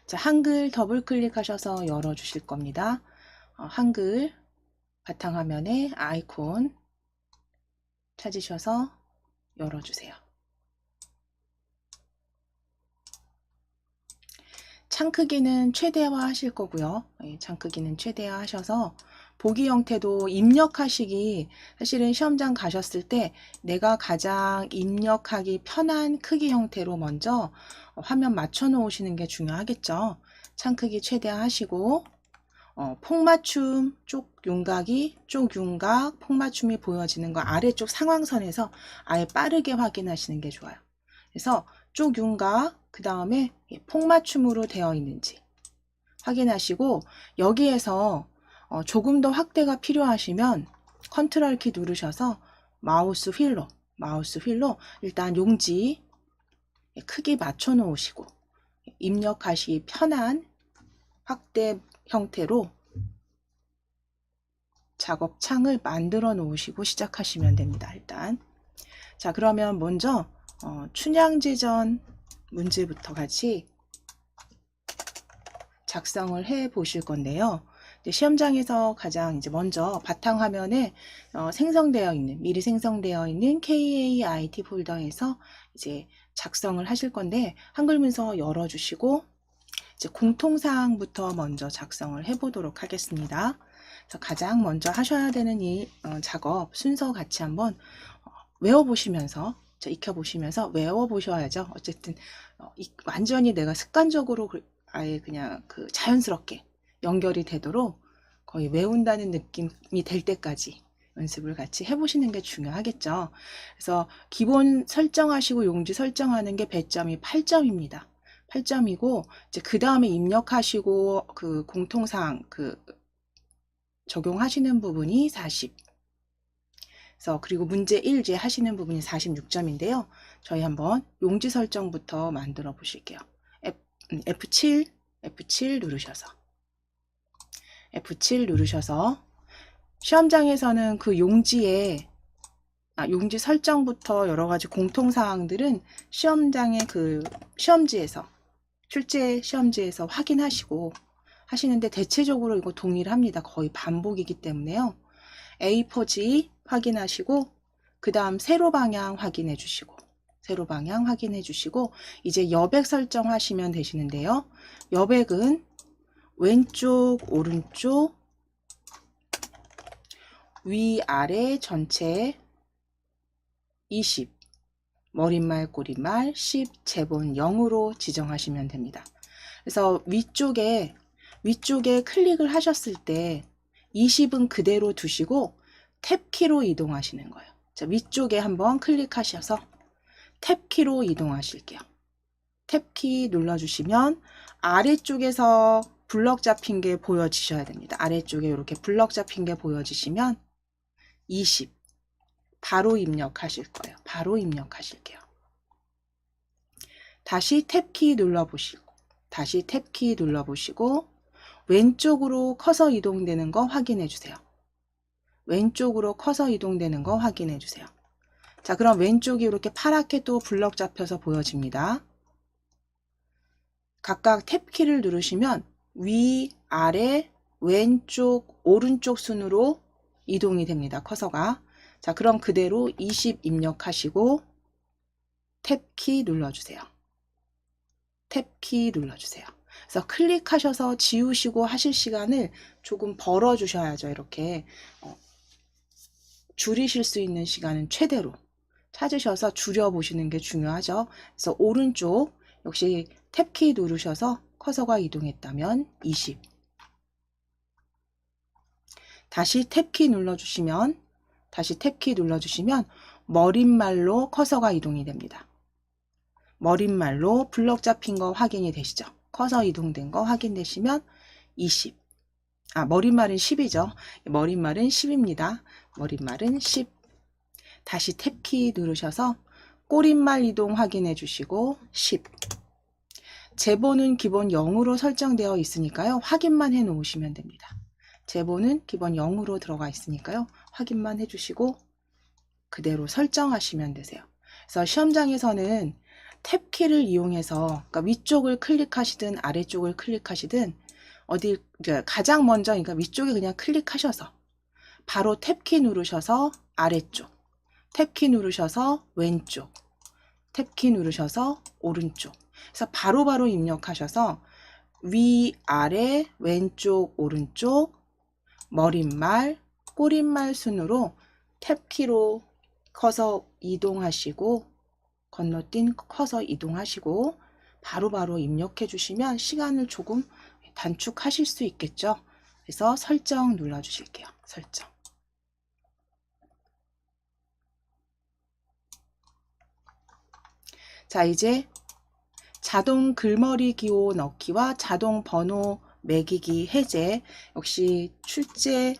자, 한글 더블 클릭하셔서 열어 주실 겁니다. 한글 바탕화면에 아이콘 찾으셔서 열어 주세요. 창 크기는 최대화 하실 거고요. 창 크기는 최대화 하셔서 보기 형태도 입력하시기, 사실은 시험장 가셨을 때 내가 가장 입력하기 편한 크기 형태로 먼저 화면 맞춰 놓으시는 게 중요하겠죠. 창 크기 최대화 하시고 폭맞춤 쪽윤곽이 쪽윤곽 폭맞춤이 보여지는 거 아래쪽 상황선에서 아예 빠르게 확인하시는 게 좋아요. 그래서 쪽윤곽 그 다음에 폭맞춤으로 되어 있는지 확인하시고, 여기에서 조금 더 확대가 필요하시면 컨트롤 키 누르셔서 마우스 휠로 일단 용지 크기 맞춰 놓으시고 입력하시기 편한 확대 형태로 작업창을 만들어 놓으시고 시작하시면 됩니다. 일단 자, 그러면 먼저 춘향제전 문제부터 같이 작성을 해 보실 건데요. 시험장에서 가장 이제 먼저 바탕화면에 미리 생성되어 있는 KAIT 폴더에서 이제 작성을 하실 건데, 한글 문서 열어주시고 이제 공통사항부터 먼저 작성을 해 보도록 하겠습니다. 그래서 가장 먼저 하셔야 되는 이 작업 순서 같이 한번 외워보시면서, 익혀보시면서 외워보셔야죠. 어쨌든 완전히 내가 습관적으로 아예 그냥 자연스럽게 연결이 되도록 거의 외운다는 느낌이 될 때까지 연습을 같이 해보시는 게 중요하겠죠. 그래서 기본 설정하시고 용지 설정하는 게 배점이 8점입니다. 8점이고 이제 그 다음에 입력하시고 공통사항 적용하시는 부분이 40. 그래서 그리고 문제 1제 하시는 부분이 46점인데요. 저희 한번 용지 설정부터 만들어 보실게요. F7 누르셔서 시험장에서는 그 용지 설정부터 여러 가지 공통사항들은 시험장의 실제 시험지에서 확인하시고 하시는데, 대체적으로 이거 동일합니다. 거의 반복이기 때문에요. A4G 확인하시고 그 다음 세로 방향 확인해 주시고 이제 여백 설정하시면 되시는데요. 여백은 왼쪽 오른쪽 위아래 전체 20, 머릿말 꼬릿말 10, 제본 0으로 지정하시면 됩니다. 그래서 위쪽에 클릭을 하셨을 때 20은 그대로 두시고 탭키로 이동하시는 거예요. 자, 위쪽에 한번 클릭하셔서 탭키로 이동하실게요. 탭키 눌러주시면 아래쪽에서 블럭 잡힌 게 보여지셔야 됩니다. 아래쪽에 이렇게 블럭 잡힌 게 보여지시면 20 바로 입력하실 거예요. 바로 입력하실게요. 다시 탭키 눌러보시고 왼쪽으로 커서 이동되는 거 확인해 주세요. 자, 그럼 왼쪽이 이렇게 파랗게 또 블럭 잡혀서 보여집니다. 각각 탭키를 누르시면 위, 아래, 왼쪽, 오른쪽 순으로 이동이 됩니다. 커서가. 자, 그럼 그대로 20 입력하시고 탭키 눌러주세요. 그래서 클릭하셔서 지우시고 하실 시간을 조금 벌어 주셔야죠. 이렇게 줄이실 수 있는 시간은 최대로 찾으셔서 줄여보시는 게 중요하죠. 그래서 오른쪽 역시 탭키 누르셔서 커서가 이동했다면 20. 다시 탭키 눌러주시면 머릿말로 커서가 이동이 됩니다. 머릿말로 블럭 잡힌 거 확인이 되시죠? 커서 이동된 거 확인되시면 20. 머릿말은 10이죠. 머릿말은 10입니다. 머릿말은 10. 다시 탭키 누르셔서 꼬릿말 이동 확인해 주시고 10. 제본은 기본 0으로 설정되어 있으니까요. 확인만 해 놓으시면 됩니다. 제본은 기본 0으로 들어가 있으니까요. 확인만 해 주시고 그대로 설정하시면 되세요. 그래서 시험장에서는 탭키를 이용해서 그러니까 위쪽을 클릭하시든 아래쪽을 클릭하시든 어디 가장 먼저 그러니까 위쪽에 그냥 클릭하셔서 바로 탭키 누르셔서 아래쪽, 탭키 누르셔서 왼쪽, 탭키 누르셔서 오른쪽. 그래서 바로바로 입력하셔서 위, 아래, 왼쪽, 오른쪽, 머릿말, 꼬릿말 순으로 탭키로 커서 이동하시고 건너뛴 커서 이동하시고 바로바로 입력해 주시면 시간을 조금 단축하실 수 있겠죠. 그래서 설정 눌러 주실게요. 설정. 자, 이제 자동 글머리 기호 넣기와 자동 번호 매기기 해제, 역시 출제지에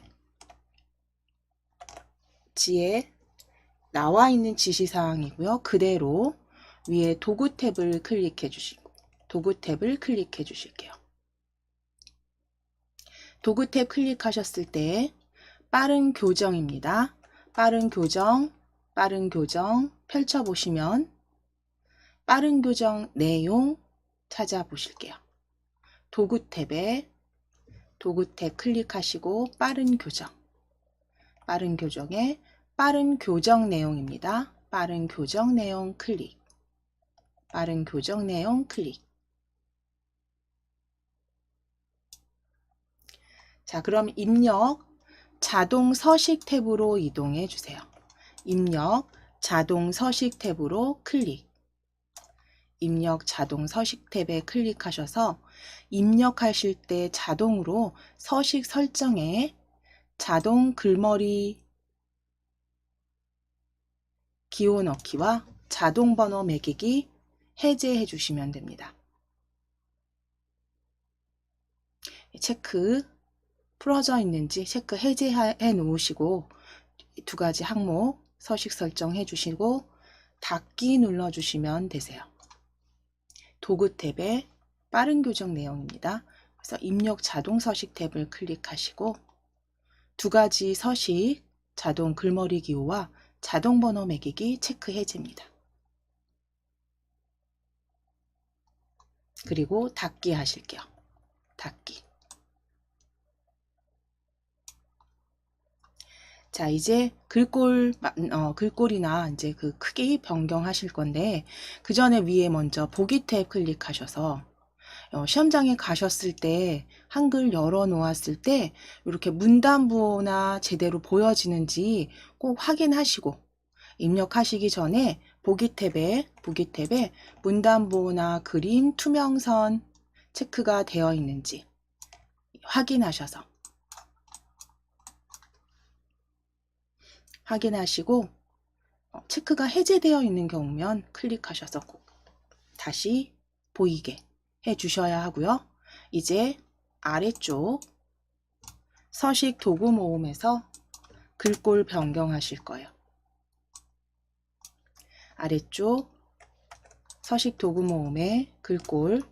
나와 있는 지시사항이고요. 그대로 위에 도구 탭을 클릭해 주시고 도구 탭을 클릭해 주실게요. 도구 탭 클릭하셨을 때 빠른 교정입니다. 빠른 교정 펼쳐보시면 빠른 교정 내용 찾아보실게요. 도구 탭에 도구 탭 클릭하시고 빠른 교정에 빠른 교정 내용입니다. 빠른 교정 내용 클릭. 빠른 교정 내용 클릭. 자, 그럼 입력 자동 서식 탭으로 이동해 주세요. 입력 자동 서식 탭으로 클릭. 입력 자동 서식 탭에 클릭하셔서 입력하실 때 자동으로 서식 설정에 자동 글머리 기호 넣기와 자동 번호 매기기 해제해 주시면 됩니다. 체크 풀어져 있는지 체크 해제해 놓으시고 두 가지 항목 서식 설정해 주시고 닫기 눌러 주시면 되세요. 도구 탭에 빠른 교정 내용입니다. 그래서 입력 자동 서식 탭을 클릭하시고 두 가지 서식 자동 글머리 기호와 자동 번호 매기기 체크 해제입니다. 그리고 닫기 하실게요. 닫기. 자, 이제 글꼴이나 이제 그 크기 변경하실 건데 그 전에 위에 먼저 보기 탭 클릭하셔서 시험장에 가셨을 때 한글 열어 놓았을 때 이렇게 문단부호나 제대로 보여지는지 꼭 확인하시고 입력하시기 전에 보기 탭에 문단부호나 그림, 투명선 체크가 되어 있는지 확인하시고 체크가 해제되어 있는 경우면 클릭하셔서 꼭 다시 보이게 해 주셔야 하고요. 이제 아래쪽 서식 도구 모음에서 글꼴 변경하실 거예요. 아래쪽 서식 도구 모음에 글꼴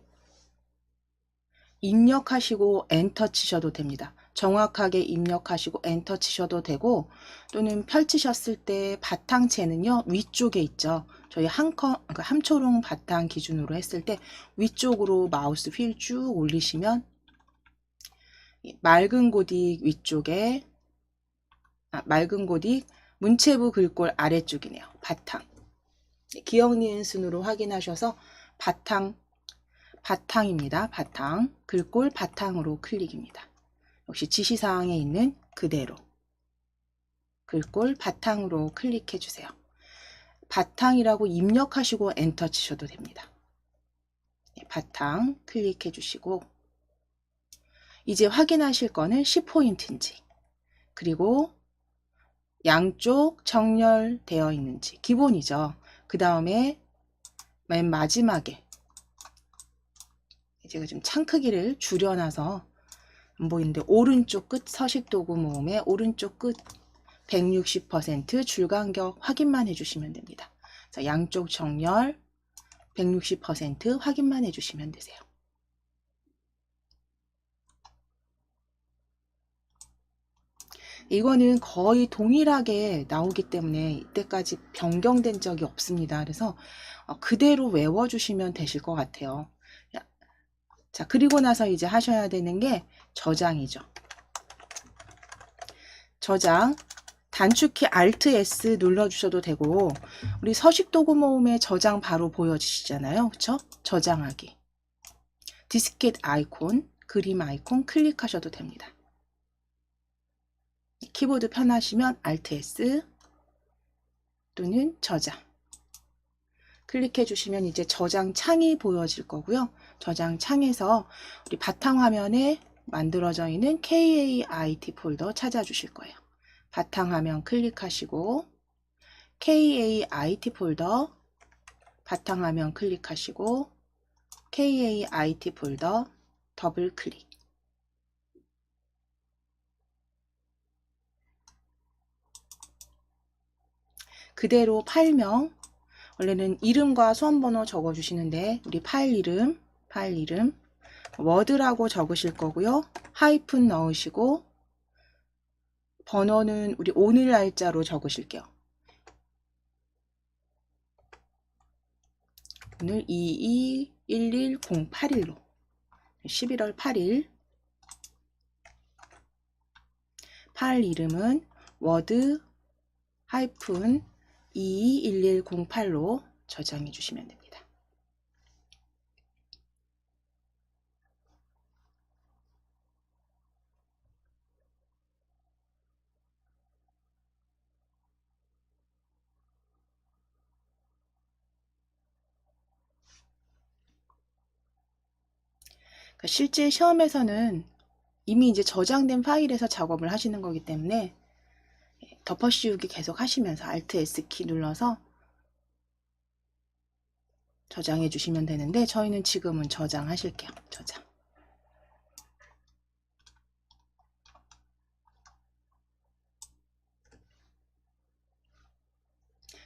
입력하시고 엔터 치셔도 됩니다. 정확하게 입력하시고 엔터 치셔도 되고 또는 펼치셨을 때 바탕체는요 위쪽에 있죠. 저희 함초롱 바탕 기준으로 했을 때 위쪽으로 마우스 휠 쭉 올리시면 맑은 고딕 위쪽에 맑은 고딕 문체부 글꼴 아래쪽이네요. 바탕. 기억 니은 순으로 확인하셔서 바탕입니다. 바탕. 글꼴 바탕으로 클릭입니다. 역시 지시사항에 있는 그대로 글꼴 바탕으로 클릭해 주세요. 바탕이라고 입력하시고 엔터 치셔도 됩니다. 바탕 클릭해 주시고 이제 확인하실 거는 10포인트인지 그리고 양쪽 정렬되어 있는지 기본이죠. 그 다음에 맨 마지막에 제가 좀 창 크기를 줄여놔서 안 보이는데 오른쪽 끝 서식 도구 모음의 오른쪽 끝 160% 줄간격 확인만 해주시면 됩니다. 자, 양쪽 정렬 160% 확인만 해주시면 되세요. 이거는 거의 동일하게 나오기 때문에 이때까지 변경된 적이 없습니다. 그래서 그대로 외워주시면 되실 것 같아요. 자, 그리고 나서 이제 하셔야 되는 게 저장이죠. 저장. 단축키 Alt S 눌러주셔도 되고, 우리 서식도구 모음의 저장 바로 보여지시잖아요. 그쵸? 저장하기. 디스켓 아이콘, 그림 아이콘 클릭하셔도 됩니다. 키보드 편하시면 Alt S 또는 저장. 클릭해 주시면 이제 저장 창이 보여질 거고요. 저장 창에서 우리 바탕화면에 만들어져 있는 KAIT 폴더 찾아주실 거예요. 바탕화면 클릭하시고 KAIT 폴더, 바탕화면 클릭하시고 KAIT 폴더 더블 클릭. 그대로 파일명, 원래는 이름과 수험번호 적어주시는데 우리 파일 이름 워드라고 적으실 거고요. 하이픈 넣으시고 번호는 우리 오늘 날짜로 적으실게요. 오늘 2211081로 11월 8일. 파일 이름은 워드 하이픈 221108로 저장해 주시면 됩니다. 실제 시험에서는 이미 이제 저장된 파일에서 작업을 하시는 거기 때문에 덮어씌우기 계속 하시면서 Alt S 키 눌러서 저장해 주시면 되는데 저희는 지금은 저장하실게요. 저장.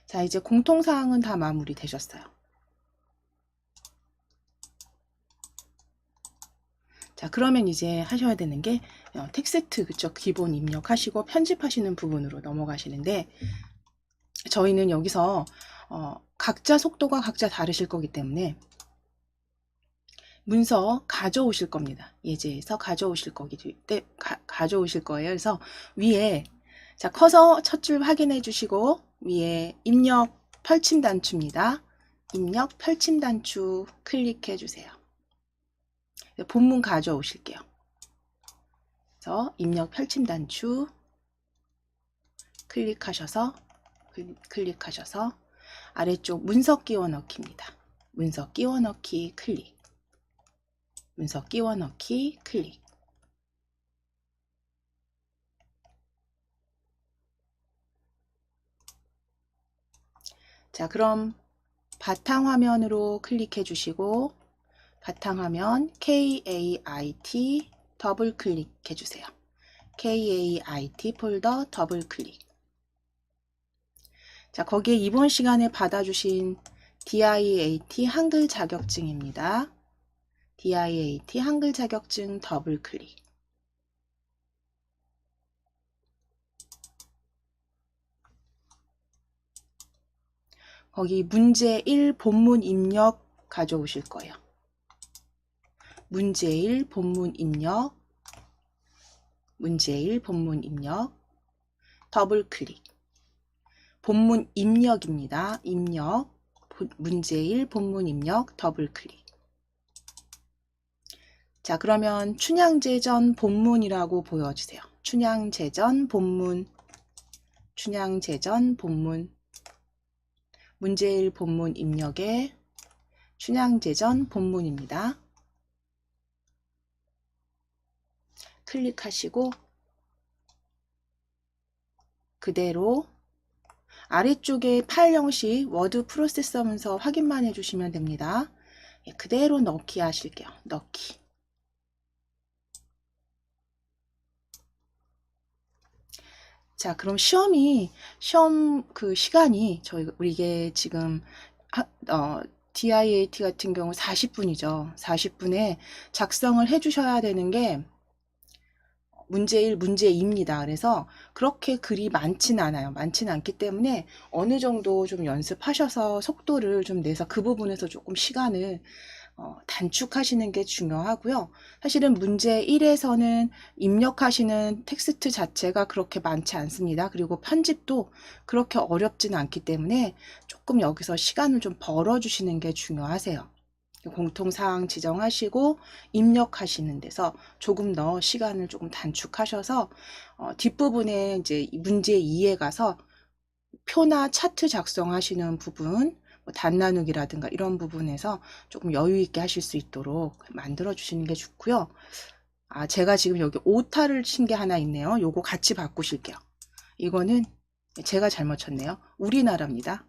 자, 이제 공통사항은 다 마무리 되셨어요. 자, 그러면 이제 하셔야 되는 게 텍스트, 그쵸? 기본 입력하시고 편집하시는 부분으로 넘어가시는데 저희는 여기서 각자 속도가 각자 다르실 거기 때문에 문서 가져오실 겁니다. 예제에서 가져오실 가져오실 거예요. 그래서 위에 자, 커서 첫 줄 확인해 주시고 위에 입력 펼침 단추입니다. 입력 펼침 단추 클릭해 주세요. 본문 가져오실게요. 그래서 입력 펼침 단추 클릭하셔서 아래쪽 문서 끼워 넣기입니다. 문서 끼워 넣기 클릭. 문서 끼워 넣기 클릭. 자, 그럼 바탕화면으로 클릭해 주시고 바탕화면 KAIT 더블 클릭해 주세요. KAIT 폴더 더블 클릭. 자, 거기에 이번 시간에 받아주신 DIAT 한글 자격증입니다. DIAT 한글 자격증 더블 클릭. 거기 문제 1 본문 입력 가져오실 거예요. 문제 1 본문 입력, 문제 1 본문 입력, 더블 클릭. 본문 입력입니다. 입력, 문제 1 본문 입력, 더블 클릭. 자, 그러면 춘향제전 본문이라고 보여주세요. 춘향제전 본문, 춘향제전 본문, 문제 1 본문 입력에 춘향제전 본문입니다. 클릭하시고 그대로 아래쪽에 파일 형식 워드 프로세서 문서 확인만 해주시면 됩니다. 그대로 넣기 하실게요. 넣기. 자, 그럼 시험 그 시간이 우리 이게 지금 DIAT 같은 경우 40분이죠. 40분에 작성을 해주셔야 되는 게 문제 1, 문제 2입니다. 그래서 그렇게 글이 많진 않아요. 많진 않기 때문에 어느 정도 좀 연습하셔서 속도를 좀 내서 그 부분에서 조금 시간을 단축하시는 게 중요하고요. 사실은 문제 1에서는 입력하시는 텍스트 자체가 그렇게 많지 않습니다. 그리고 편집도 그렇게 어렵진 않기 때문에 조금 여기서 시간을 좀 벌어주시는 게 중요하세요. 공통사항 지정하시고 입력하시는 데서 조금 더 시간을 조금 단축하셔서 뒷부분에 이제 문제 2에 가서 표나 차트 작성하시는 부분, 뭐 단 나누기라든가 이런 부분에서 조금 여유 있게 하실 수 있도록 만들어 주시는 게 좋고요. 제가 지금 여기 오타를 친 게 하나 있네요. 요거 같이 바꾸실게요. 이거는 제가 잘못 쳤네요. 우리나라입니다.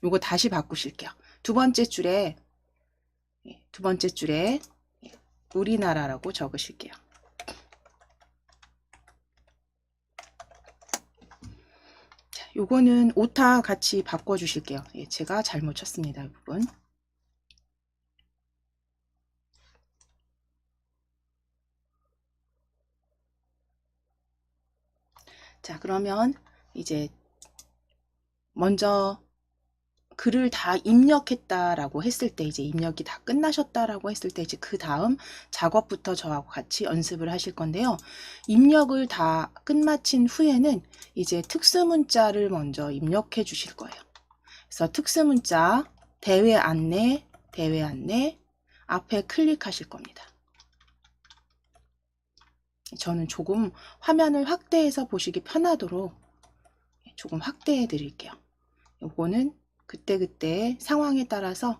요거 다시 바꾸실게요. 두 번째 줄에 우리나라라고 적으실게요. 자, 요거는 오타 같이 바꿔 주실게요. 제가 잘못 쳤습니다. 이 부분. 자, 그러면 이제 먼저 글을 다 입력했다라고 했을 때, 이제 입력이 다 끝나셨다라고 했을 때, 이제 그 다음 작업부터 저하고 같이 연습을 하실 건데요. 입력을 다 끝마친 후에는 이제 특수문자를 먼저 입력해 주실 거예요. 그래서 특수문자, 대회 안내 앞에 클릭하실 겁니다. 저는 조금 화면을 확대해서 보시기 편하도록 조금 확대해 드릴게요. 요거는 그때그때 상황에 따라서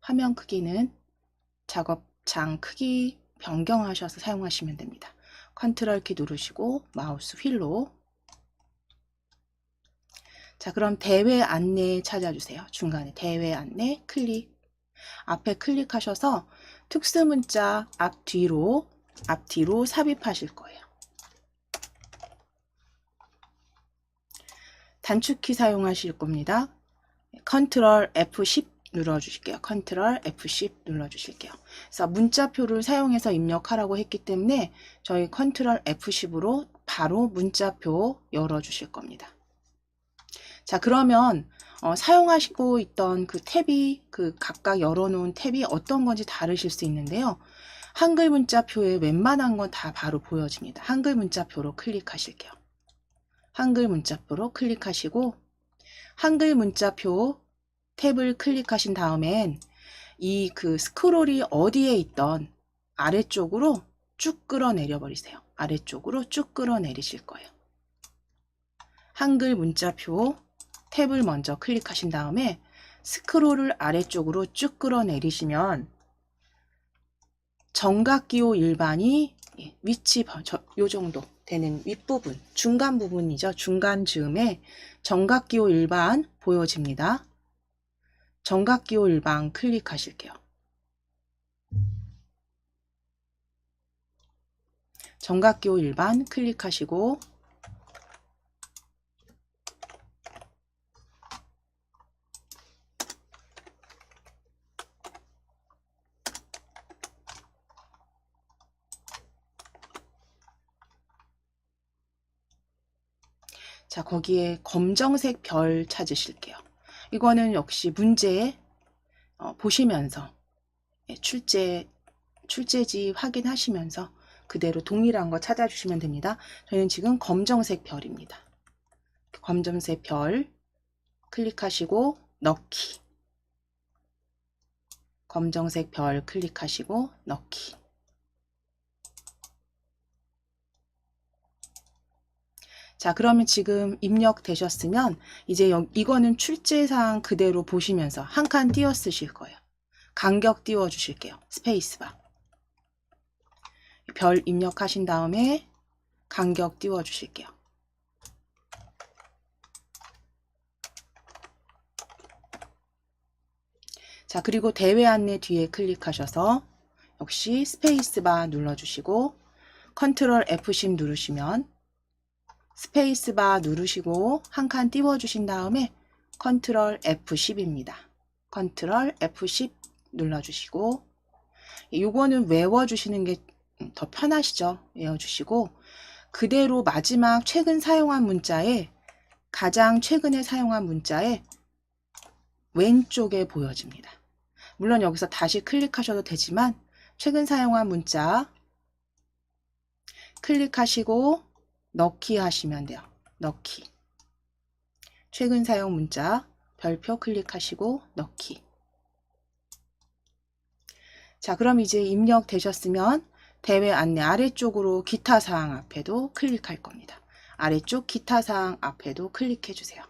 화면 크기는 작업장 크기 변경하셔서 사용하시면 됩니다. 컨트롤 키 누르시고 마우스 휠로. 자, 그럼 대회 안내 찾아주세요. 중간에 대회 안내 클릭. 앞에 클릭하셔서 특수문자 앞뒤로 삽입하실 거예요. 단축키 사용하실 겁니다. 컨트롤 F10 눌러주실게요. 컨트롤 F10 눌러주실게요. 그래서 문자표를 사용해서 입력하라고 했기 때문에 저희 컨트롤 F10으로 바로 문자표 열어주실 겁니다. 자, 그러면 사용하시고 있던 그 탭이, 그 각각 열어놓은 탭이 어떤 건지 다르실 수 있는데요. 한글 문자표에 웬만한 건 다 바로 보여집니다. 한글 문자표로 클릭하실게요. 한글 문자표로 클릭하시고 한글 문자표 탭을 클릭하신 다음엔 이 그 스크롤이 어디에 있던 아래쪽으로 쭉 끌어내려 버리세요. 아래쪽으로 쭉 끌어내리실 거예요. 한글 문자표 탭을 먼저 클릭하신 다음에 스크롤을 아래쪽으로 쭉 끌어내리시면 정각기호 일반이 위치 요 정도 되는 윗부분, 중간 부분이죠. 중간 즈음에 정각기호 일반 보여집니다. 정각기호 일반 클릭하실게요. 정각기호 일반 클릭하시고 자, 거기에 검정색 별 찾으실게요. 이거는 역시 문제 보시면서 출제지 확인하시면서 그대로 동일한 거 찾아주시면 됩니다. 저희는 지금 검정색 별입니다. 검정색 별 클릭하시고 넣기. 검정색 별 클릭하시고 넣기. 자, 그러면 지금 입력되셨으면 이제 이거는 출제사항 그대로 보시면서 한 칸 띄워 쓰실 거예요. 간격 띄워 주실게요. 스페이스바. 별 입력하신 다음에 간격 띄워 주실게요. 자, 그리고 대회 안내 뒤에 클릭하셔서 역시 스페이스바 눌러주시고 컨트롤 F10 누르시면 스페이스바 누르시고 한 칸 띄워주신 다음에 컨트롤 F10입니다. 컨트롤 F10 눌러주시고 요거는 외워주시는 게 더 편하시죠? 외워주시고 그대로 마지막 최근 사용한 문자에 가장 최근에 사용한 문자에 왼쪽에 보여집니다. 물론 여기서 다시 클릭하셔도 되지만 최근 사용한 문자 클릭하시고 넣기 하시면 돼요. 넣기. 최근 사용 문자 별표 클릭하시고 넣기. 자, 그럼 이제 입력되셨으면 대회 안내 아래쪽으로 기타 사항 앞에도 클릭할 겁니다. 아래쪽 기타 사항 앞에도 클릭해 주세요.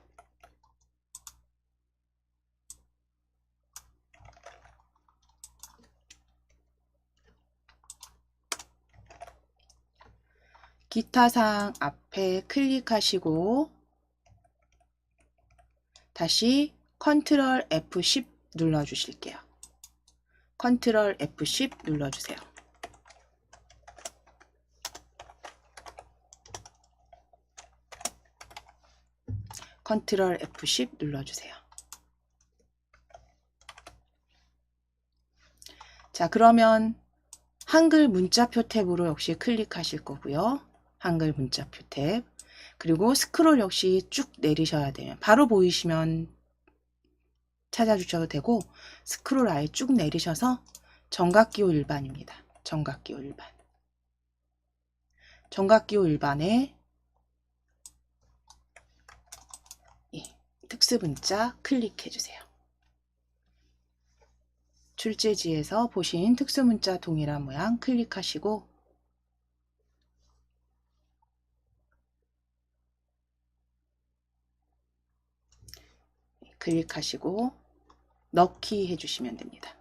기타 사항 앞에 클릭하시고 다시 컨트롤 F10 눌러 주실게요. 컨트롤 F10 눌러 주세요. 컨트롤 F10 눌러주세요. 자, 그러면 한글 문자표 탭으로 역시 클릭하실 거고요. 한글 문자표 탭. 그리고 스크롤 역시 쭉 내리셔야 돼요. 바로 보이시면 찾아주셔도 되고 스크롤 아예 쭉 내리셔서 정각기호 일반입니다. 정각기호 일반. 정각기호 일반에 특수문자 클릭해주세요. 출제지에서 보신 특수문자 동일한 모양 클릭하시고 클릭하시고 넣기 해주시면 됩니다.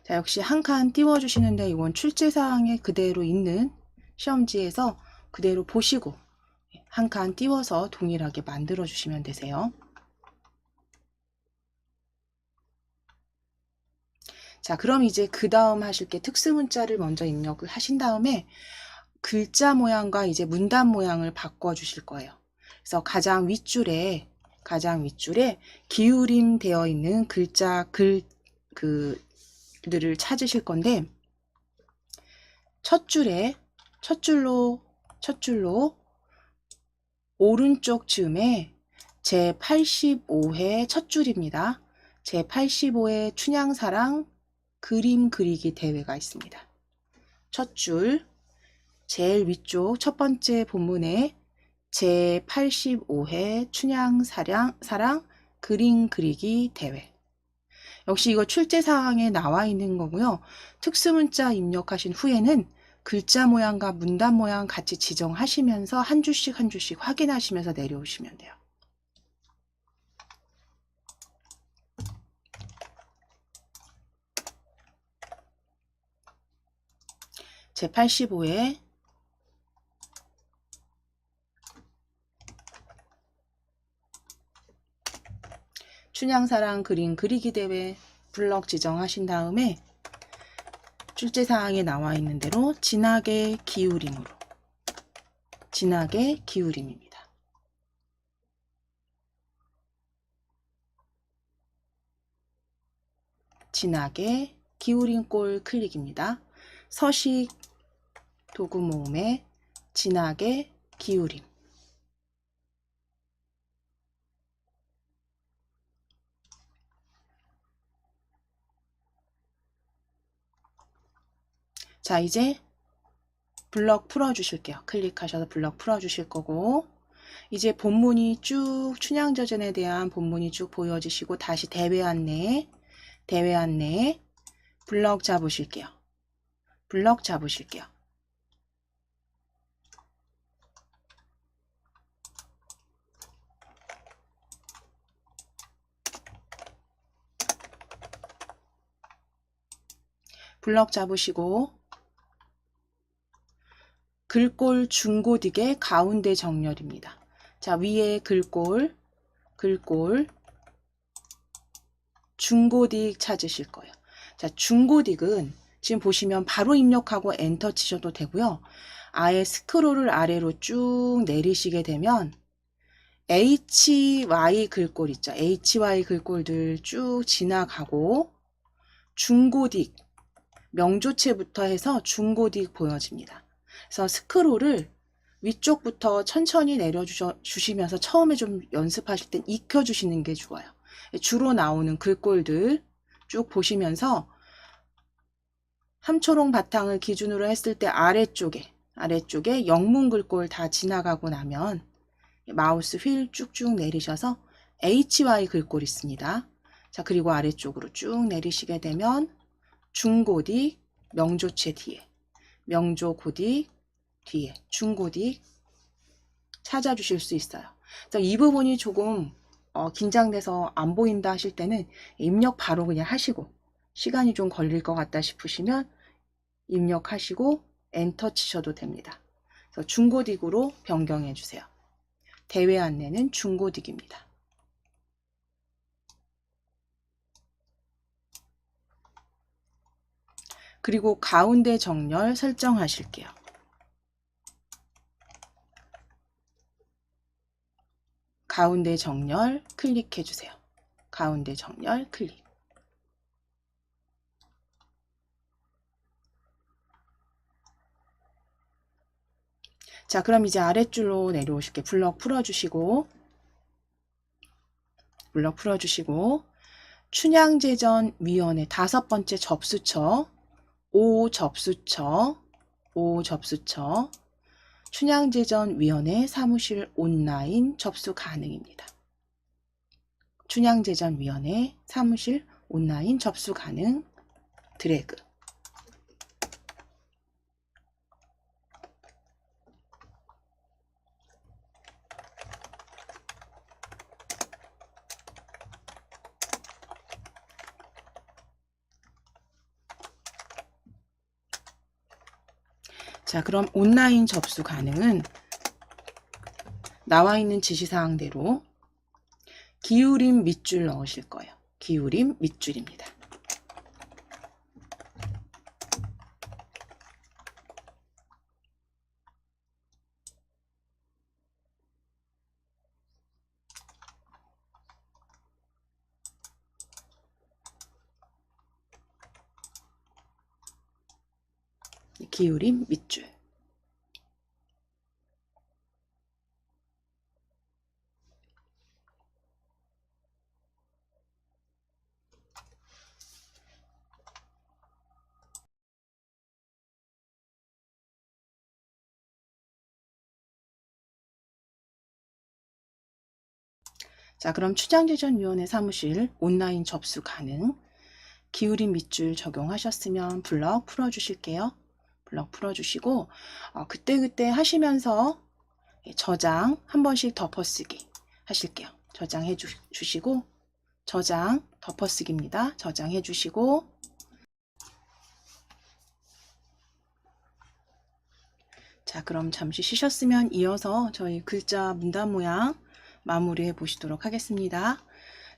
자, 역시 한 칸 띄워주시는데 이건 출제사항에 그대로 있는 시험지에서 그대로 보시고 한 칸 띄워서 동일하게 만들어 주시면 되세요. 자, 그럼 이제 그 다음 하실 게 특수문자를 먼저 입력을 하신 다음에 글자 모양과 이제 문단 모양을 바꿔 주실 거예요. 그래서 가장 윗줄에 기울임 되어 있는 글들을 찾으실 건데 첫 줄로 오른쪽 즈음에 제85회 첫 줄입니다. 제85회 춘향사랑 그림 그리기 대회가 있습니다. 첫 줄, 제일 위쪽 첫 번째 본문에 제85회 춘향사랑 그림 그리기 대회. 역시 이거 출제사항에 나와 있는 거고요. 특수문자 입력하신 후에는 글자 모양과 문단 모양 같이 지정하시면서 한 줄씩 확인하시면서 내려오시면 돼요. 제85회 춘향사랑 그림 그리기 대회 블럭 지정하신 다음에 출제사항에 나와 있는 대로 진하게 기울임입니다. 진하게 기울인 꼴 클릭입니다. 서식 도구 모음에 진하게 기울임. 자, 이제 블럭 풀어주실게요. 클릭하셔서 블럭 풀어주실 거고 이제 본문이 쭉 춘향저전에 대한 본문이 쭉 보여지시고 다시 대회 안내 블럭 잡으실게요. 블럭 잡으시고 글꼴 중고딕의 가운데 정렬입니다. 자, 위에 글꼴 중고딕 찾으실 거예요. 자, 중고딕은 지금 보시면 바로 입력하고 엔터 치셔도 되고요. 아예 스크롤을 아래로 쭉 내리시게 되면 HY 글꼴 있죠. HY 글꼴들 쭉 지나가고 중고딕 명조체부터 해서 중고딕 보여집니다. 그래서 스크롤을 위쪽부터 천천히 내려주시면서 처음에 좀 연습하실 땐 익혀주시는 게 좋아요. 주로 나오는 글꼴들 쭉 보시면서 함초롱 바탕을 기준으로 했을 때 아래쪽에 영문 글꼴 다 지나가고 나면 마우스 휠 쭉쭉 내리셔서 HY 글꼴 있습니다. 자, 그리고 아래쪽으로 쭉 내리시게 되면 중고딕, 명조체 뒤에, 명조고딕 뒤에, 중고딕 찾아주실 수 있어요. 그래서 이 부분이 조금 긴장돼서 안 보인다 하실 때는 입력 바로 그냥 하시고, 시간이 좀 걸릴 것 같다 싶으시면 입력하시고 엔터 치셔도 됩니다. 그래서 중고딕으로 변경해 주세요. 대회 안내는 중고딕입니다. 그리고 가운데 정렬 설정하실게요. 가운데 정렬 클릭해 주세요. 가운데 정렬 클릭. 자, 그럼 이제 아랫줄로 내려오실게요. 블럭 풀어주시고, 춘향제전위원회 5번째 접수처, 5접수처, 춘향제전위원회 사무실 온라인 접수 가능입니다. 춘향제전위원회 사무실 온라인 접수 가능 드래그. 자, 그럼 온라인 접수 가능은 나와 있는 지시사항대로 기울임 밑줄 넣으실 거예요. 기울임 밑줄입니다. 기울임 밑줄. 자, 그럼 춘향제전위원회 사무실 온라인 접수 가능. 기울임 밑줄 적용하셨으면 블럭 풀어주실게요. 블럭 풀어주시고 그때그때 하시면서 저장 한 번씩 덮어쓰기 하실게요. 저장해 주시고 저장 덮어쓰기입니다. 저장해 주시고 자, 그럼 잠시 쉬셨으면 이어서 저희 글자 문단 모양 마무리해 보시도록 하겠습니다.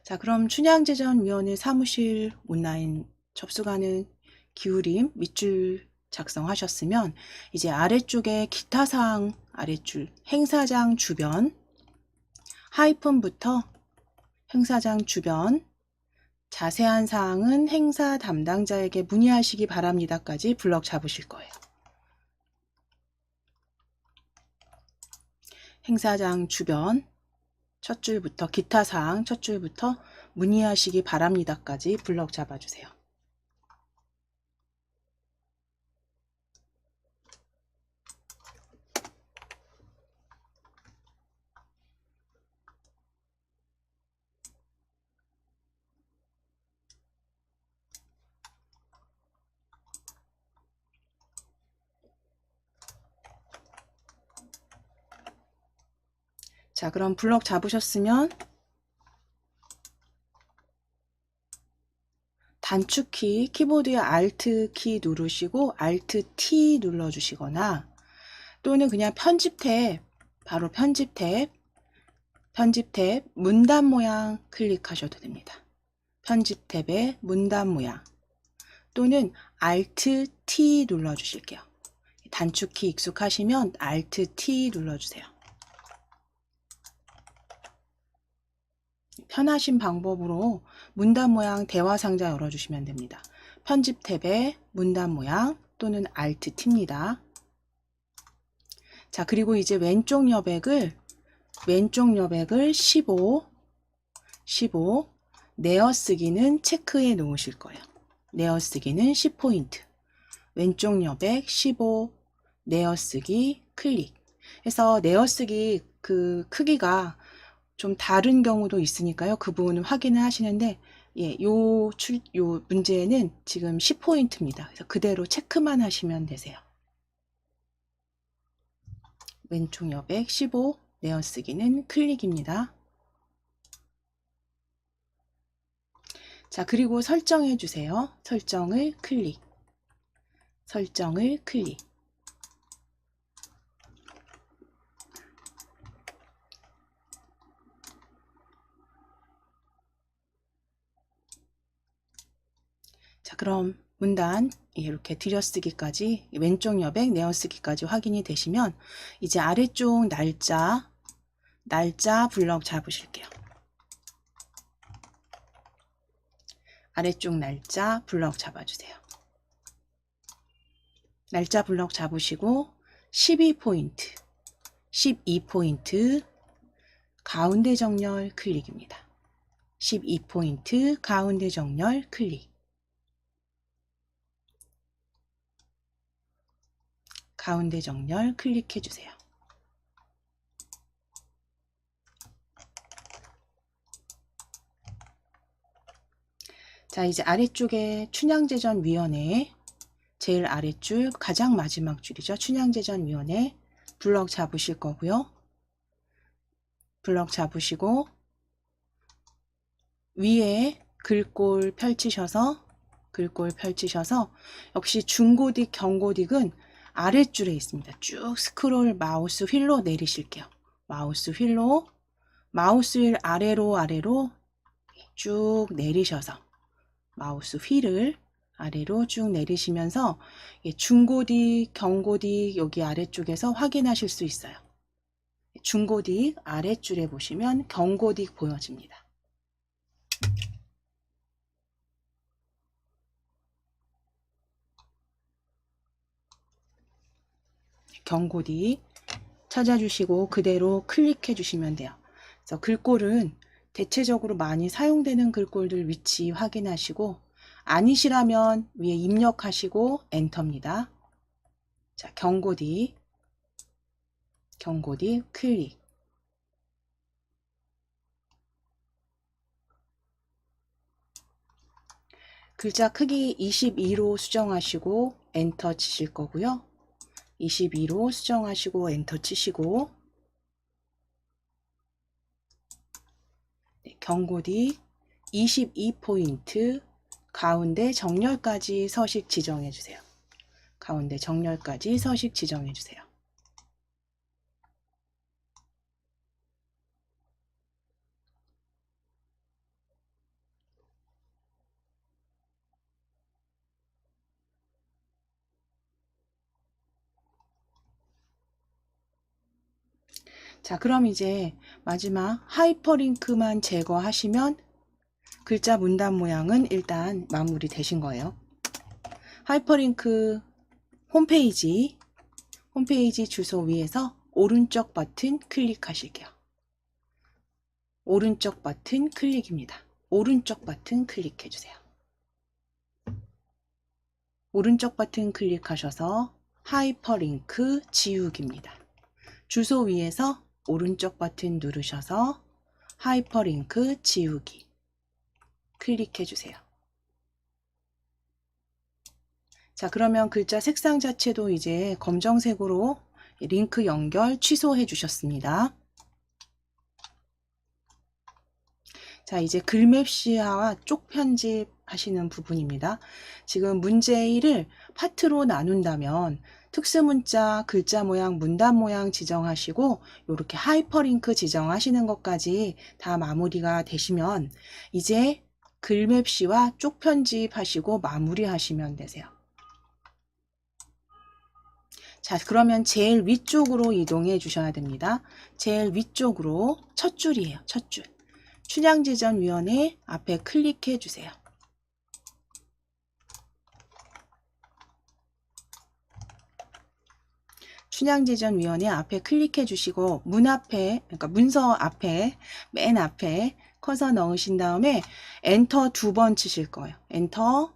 자, 그럼 춘향제전위원회 사무실 온라인 접수 가능 기울임 밑줄 작성하셨으면 이제 아래쪽에 기타 사항 아래줄 행사장 주변 하이픈부터 행사장 주변 자세한 사항은 행사 담당자에게 문의하시기 바랍니다까지 블럭 잡으실 거예요. 행사장 주변 첫 줄부터 기타 사항 첫 줄부터 문의하시기 바랍니다까지 블럭 잡아주세요. 자, 그럼 블럭 잡으셨으면 단축키 키보드의 Alt 키 누르시고 Alt T 눌러주시거나 또는 그냥 편집 탭 바로 편집 탭 문단 모양 클릭하셔도 됩니다. 편집 탭의 문단 모양 또는 Alt T 눌러주실게요. 단축키 익숙하시면 Alt T 눌러주세요. 편하신 방법으로 문단 모양 대화 상자 열어주시면 됩니다. 편집 탭에 문단 모양 또는 Alt T입니다. 자, 그리고 이제 왼쪽 여백을 15 내어쓰기는 체크해 놓으실 거예요. 내어쓰기는 10포인트. 왼쪽 여백 15 내어쓰기 클릭 해서 내어쓰기 그 크기가 좀 다른 경우도 있으니까요. 그 부분은 확인을 하시는데 요 문제는 지금 10포인트입니다. 그래서 그대로 체크만 하시면 되세요. 왼쪽 여백 15 내어쓰기는 클릭입니다. 자, 그리고 설정해 주세요. 설정을 클릭. 설정을 클릭. 자, 그럼 문단 이렇게 들여쓰기까지 왼쪽 여백 내어쓰기까지 확인이 되시면 이제 아래쪽 날짜 블럭 잡으실게요. 아래쪽 날짜 블럭 잡아주세요. 날짜 블럭 잡으시고 12포인트 12포인트 가운데 정렬 클릭입니다. 12포인트 가운데 정렬 클릭. 가운데 정렬 클릭해 주세요. 자, 이제 아래쪽에 춘향제전위원회 제일 아래줄 가장 마지막 줄이죠. 춘향제전위원회 블럭 잡으실 거고요. 블럭 잡으시고 위에 글꼴 펼치셔서 역시 중고딕, 경고딕은 아랫줄에 있습니다. 쭉 스크롤 마우스 휠로 내리실게요. 마우스 휠 아래로 쭉 내리셔서 마우스 휠을 아래로 쭉 내리시면서 중고딕, 경고딕 여기 아래쪽에서 확인하실 수 있어요. 중고딕 아래줄에 보시면 경고딕 보여집니다. 경고딕 찾아주시고 그대로 클릭해 주시면 돼요. 그래서 글꼴은 대체적으로 많이 사용되는 글꼴들 위치 확인하시고 아니시라면 위에 입력하시고 엔터입니다. 자, 경고딕 클릭. 글자 크기 22로 수정하시고 엔터 치실 거고요. 22로 수정하시고 엔터 치시고 경고딕 22포인트 가운데 정렬까지 서식 지정해 주세요. 가운데 정렬까지 서식 지정해 주세요. 자, 그럼 이제 마지막 하이퍼링크만 제거하시면 글자 문단 모양은 일단 마무리 되신 거예요. 하이퍼링크 홈페이지 주소 위에서 오른쪽 버튼 클릭하실게요. 오른쪽 버튼 클릭입니다. 오른쪽 버튼 클릭해 주세요. 오른쪽 버튼 클릭하셔서 하이퍼링크 지우기입니다. 주소 위에서 오른쪽 버튼 누르셔서 하이퍼링크 지우기 클릭해 주세요. 자, 그러면 글자 색상 자체도 이제 검정색으로 링크 연결 취소해 주셨습니다. 자, 이제 글맵 시야와 쪽 편집 하시는 부분입니다. 지금 문제 1을 파트로 나눈다면 특수문자, 글자 모양, 문단 모양 지정하시고 이렇게 하이퍼링크 지정하시는 것까지 다 마무리가 되시면 이제 글맵 시와 쪽 편집하시고 마무리하시면 되세요. 자, 그러면 제일 위쪽으로 이동해 주셔야 됩니다. 제일 위쪽으로 첫 줄이에요. 첫 줄. 춘향제전위원회 앞에 클릭해 주세요. 춘향제전위원회 앞에 클릭해 주시고 문 앞에, 그러니까 문서 앞에, 맨 앞에 커서 넣으신 다음에 엔터 2번 치실 거예요. 엔터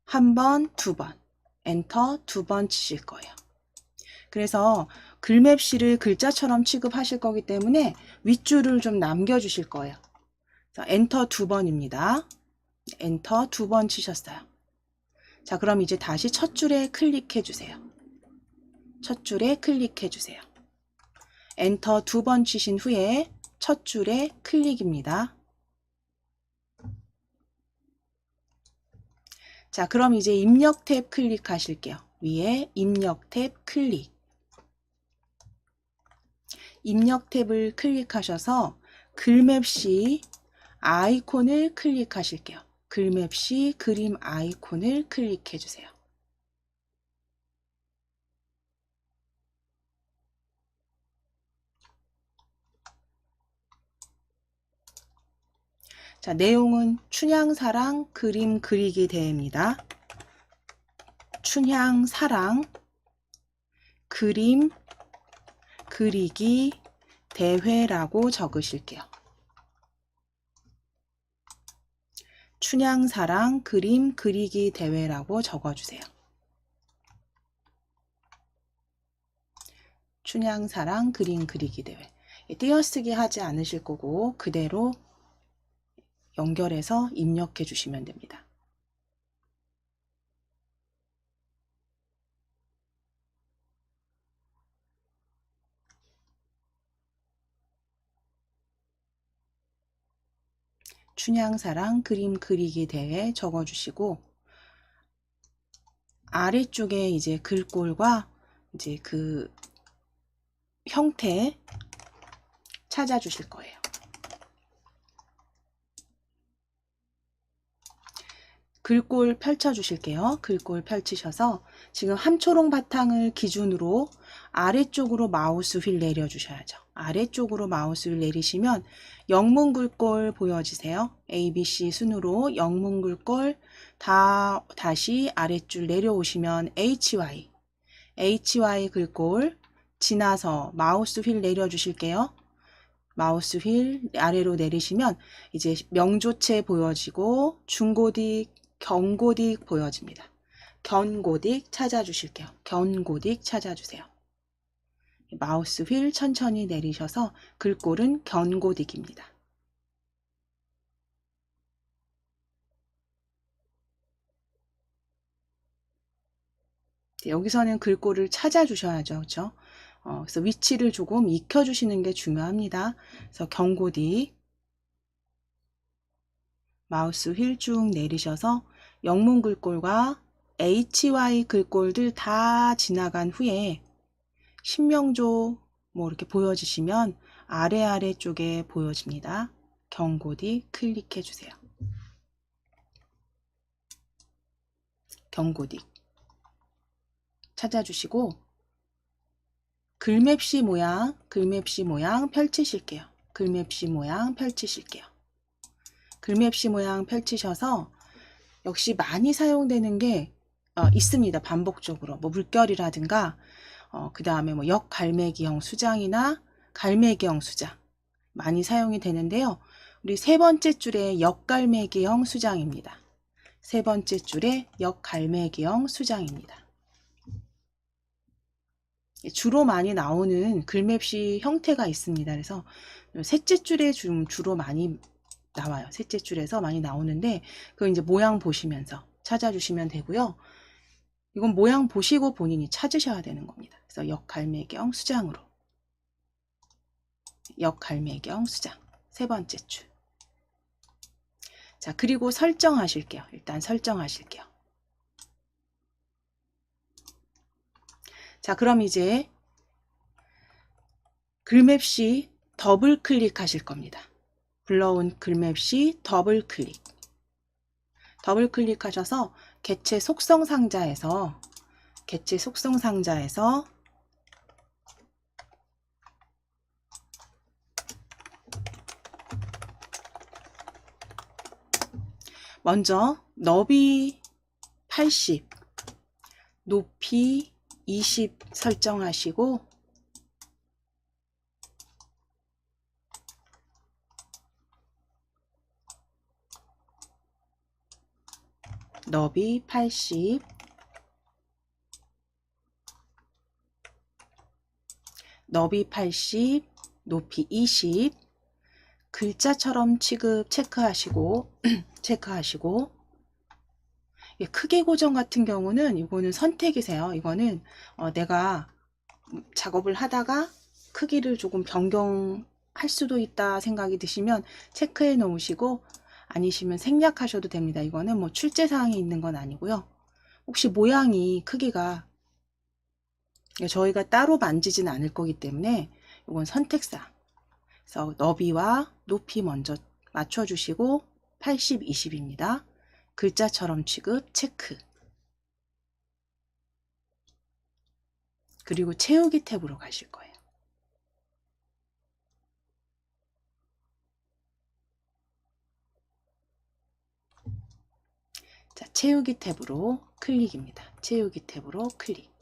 1번, 2번, 엔터 2번 치실 거예요. 그래서 글맵시를 글자처럼 취급하실 거기 때문에 윗줄을 좀 남겨주실 거예요. 그래서 엔터 2번입니다. 엔터 2번 치셨어요. 자, 그럼 이제 다시 첫 줄에 클릭해 주세요. 첫 줄에 클릭해 주세요. 엔터 2번 치신 후에 첫 줄에 클릭입니다. 자, 그럼 이제 입력 탭 클릭하실게요. 위에 입력 탭 클릭. 입력 탭을 클릭하셔서 글맵시 아이콘을 클릭하실게요. 글맵시 그림 아이콘을 클릭해 주세요. 자, 내용은 춘향사랑 그림 그리기 대회입니다. 춘향사랑 그림 그리기 대회라고 적으실게요. 춘향사랑 그림 그리기 대회라고 적어주세요. 춘향사랑 그림 그리기 대회. 띄어쓰기 하지 않으실 거고 그대로 연결해서 입력해 주시면 됩니다. 춘향사랑 그림 그리기 대회 적어주시고 아래쪽에 이제 글꼴과 이제 그 형태 찾아주실 거예요. 글꼴 펼쳐 주실게요. 글꼴 펼치셔서 지금 함초롱 바탕을 기준으로 아래쪽으로 마우스 휠 내려 주셔야죠. 아래쪽으로 마우스 휠 내리시면 영문 글꼴 보여지세요. ABC 순으로 영문 글꼴 다시 아래줄 내려오시면 HY 글꼴 지나서 마우스 휠 내려 주실게요. 마우스 휠 아래로 내리시면 이제 명조체 보여지고 중고딕, 경고딕 보여집니다. 견고딕 찾아주실게요. 견고딕 찾아주세요. 마우스 휠 천천히 내리셔서 글꼴은 견고딕입니다. 여기서는 글꼴을 찾아주셔야죠. 그렇죠? 그래서 위치를 조금 익혀주시는 게 중요합니다. 그래서 견고딕 마우스 휠 쭉 내리셔서 영문 글꼴과 HY 글꼴들 다 지나간 후에 신명조 뭐 이렇게 보여지시면 아래 쪽에 보여집니다. 견고딕 클릭해 주세요. 견고딕 찾아주시고 글맵시 모양 펼치실게요. 글맵시 모양 펼치실게요. 글맵시 모양 펼치셔서 역시 많이 사용되는 게 있습니다. 반복적으로 뭐 물결이라든가 그 다음에 뭐 역갈매기형 수장이나 갈매기형 수장 많이 사용이 되는데요. 우리 세 번째 줄에 역갈매기형 수장입니다. 세 번째 줄에 역갈매기형 수장입니다. 주로 많이 나오는 글맵시 형태가 있습니다. 그래서 셋째 줄에 주로 많이 나와요. 셋째 줄에서 많이 나오는데 그 이제 모양 보시면서 찾아주시면 되고요. 이건 모양 보시고 본인이 찾으셔야 되는 겁니다. 그래서 역갈매경 수장으로 역갈매경 수장 세 번째 줄. 자, 그리고 설정하실게요. 일단 설정하실게요. 자, 그럼 이제 글맵시 더블 클릭하실 겁니다. 불러온 글맵시 더블 클릭. 더블 클릭하셔서 개체 속성 상자에서 먼저 너비 80, 높이 20 설정하시고 너비 80, 너비 80, 높이 20, 글자처럼 취급 체크하시고 체크하시고 크기 고정 같은 경우는 이거는 선택이세요. 이거는 내가 작업을 하다가 크기를 조금 변경할 수도 있다 생각이 드시면 체크해 놓으시고, 아니시면 생략하셔도 됩니다. 이거는 뭐 출제사항이 있는 건 아니고요. 혹시 모양이 크기가 저희가 따로 만지진 않을 거기 때문에 이건 선택사항. 그래서 너비와 높이 먼저 맞춰주시고 80, 20입니다. 글자처럼 취급 체크. 그리고 채우기 탭으로 가실 거예요. 자, 채우기 탭으로 클릭입니다. 채우기 탭으로 클릭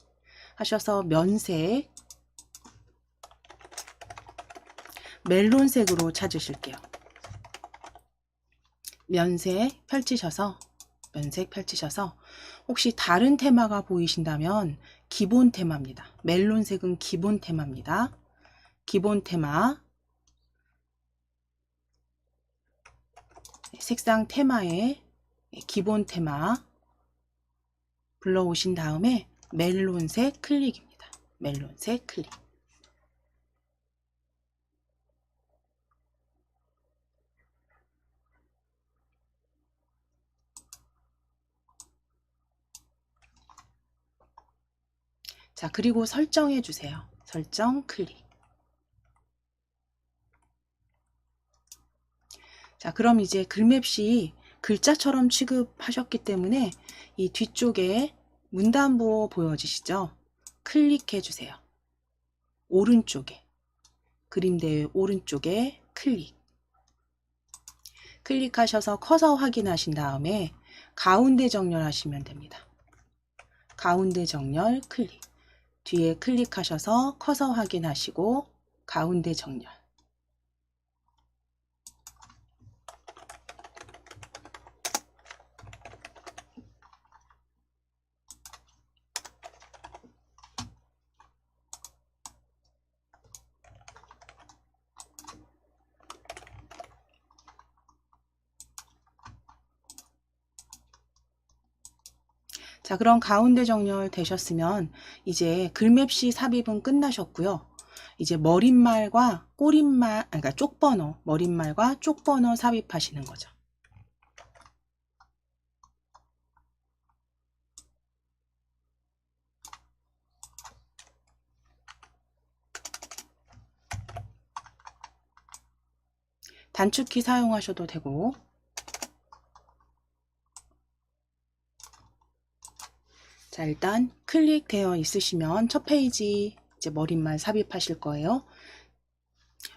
하셔서 면색 멜론색으로 찾으실게요. 면색 펼치셔서 혹시 다른 테마가 보이신다면 기본 테마입니다. 멜론색은 기본 테마입니다. 기본 테마 색상 테마에 기본 테마 불러오신 다음에 멜론색 클릭입니다. 멜론색 클릭. 자, 그리고 설정해 주세요. 설정 클릭. 자, 그럼 이제 글맵시 글자처럼 취급하셨기 때문에 이 뒤쪽에 문단부 보여지시죠? 클릭해 주세요. 오른쪽에, 그림대의 오른쪽에 클릭. 클릭하셔서 커서 확인하신 다음에 가운데 정렬하시면 됩니다. 가운데 정렬 클릭. 뒤에 클릭하셔서 커서 확인하시고 가운데 정렬. 자, 그럼 가운데 정렬 되셨으면 이제 글맵시 삽입은 끝나셨고요. 이제 머릿말과 꼬릿말, 그러니까 쪽번호, 머릿말과 쪽번호 삽입하시는 거죠. 단축키 사용하셔도 되고, 자, 일단 클릭되어 있으시면 첫 페이지 이제 머릿말 삽입하실 거예요.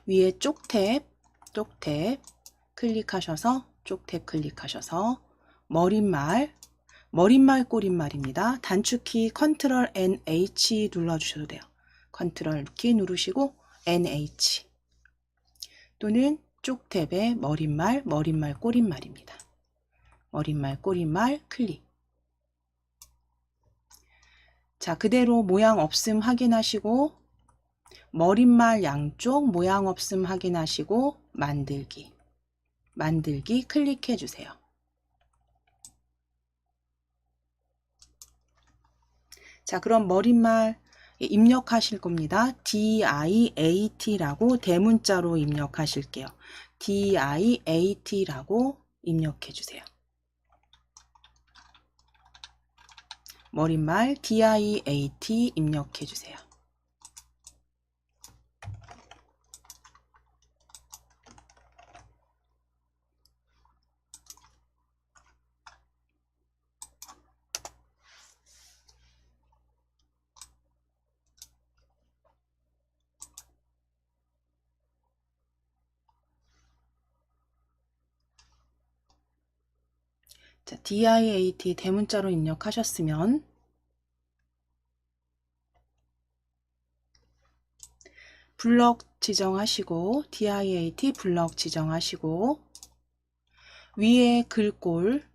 위에 쪽탭 클릭하셔서 쪽탭 클릭하셔서 머릿말 꼬릿말입니다. 단축키 컨트롤 NH 눌러주셔도 돼요. 컨트롤 키 누르시고 NH 또는 쪽탭의 머릿말 꼬릿말입니다. 머릿말 꼬릿말 클릭. 자, 그대로 모양 없음 확인하시고 머릿말 양쪽 모양 없음 확인하시고 만들기 클릭해 주세요. 자, 그럼 머릿말 입력하실 겁니다. DIAT라고 대문자로 입력하실게요. DIAT라고 입력해 주세요. 머릿말 DIAT 입력해 주세요. 자, DIAT 대문자로 입력하셨으면 블럭 지정하시고 DIAT 블럭 지정하시고 위에 글꼴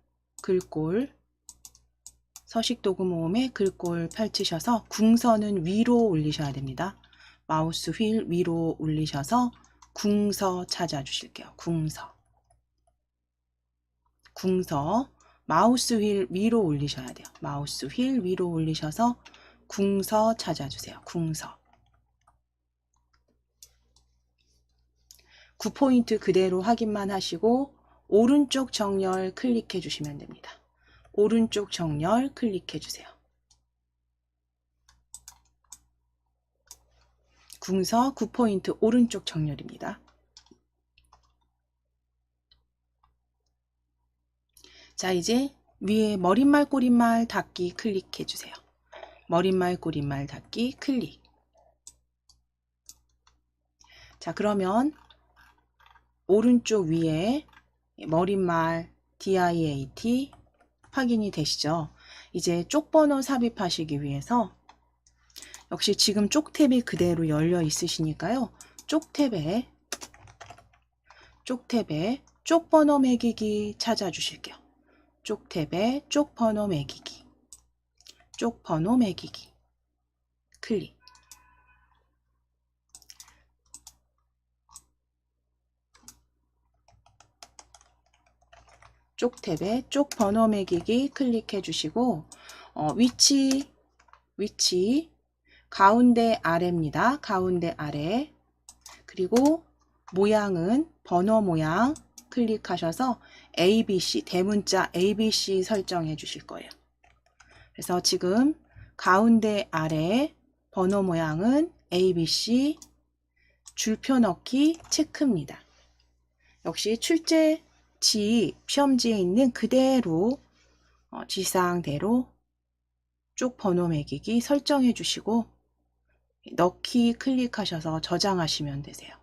서식도구 모음에 글꼴 펼치셔서 궁서는 위로 올리셔야 됩니다. 마우스 휠 위로 올리셔서 궁서 찾아주실게요. 궁서 마우스 휠 위로 올리셔야 돼요. 마우스 휠 위로 올리셔서 궁서 찾아주세요. 궁서 9포인트 그대로 확인만 하시고 오른쪽 정렬 클릭해 주시면 됩니다. 오른쪽 정렬 클릭해 주세요. 궁서 9포인트 오른쪽 정렬입니다. 자, 이제 위에 머릿말 꼬릿말 닫기 클릭해 주세요. 머릿말 꼬릿말 닫기 클릭. 자, 그러면 오른쪽 위에 머릿말 DIAT 확인이 되시죠? 이제 쪽번호 삽입하시기 위해서 역시 지금 쪽 탭이 그대로 열려 있으시니까요. 쪽 탭에 쪽번호 매기기 찾아주실게요. 쪽 탭에 쪽번호 매기기 클릭. 쪽 탭에 쪽 번호 매기기 클릭해 주시고 위치 가운데 아래입니다. 가운데 아래. 그리고 모양은 번호 모양 클릭하셔서 ABC 대문자 ABC 설정해 주실 거예요. 그래서 지금 가운데 아래 번호 모양은 ABC 줄표 넣기 체크입니다. 역시 출제지 시험지에 있는 그대로 지상대로 쪽 번호 매기기 설정해 주시고 넣기 클릭하셔서 저장하시면 되세요.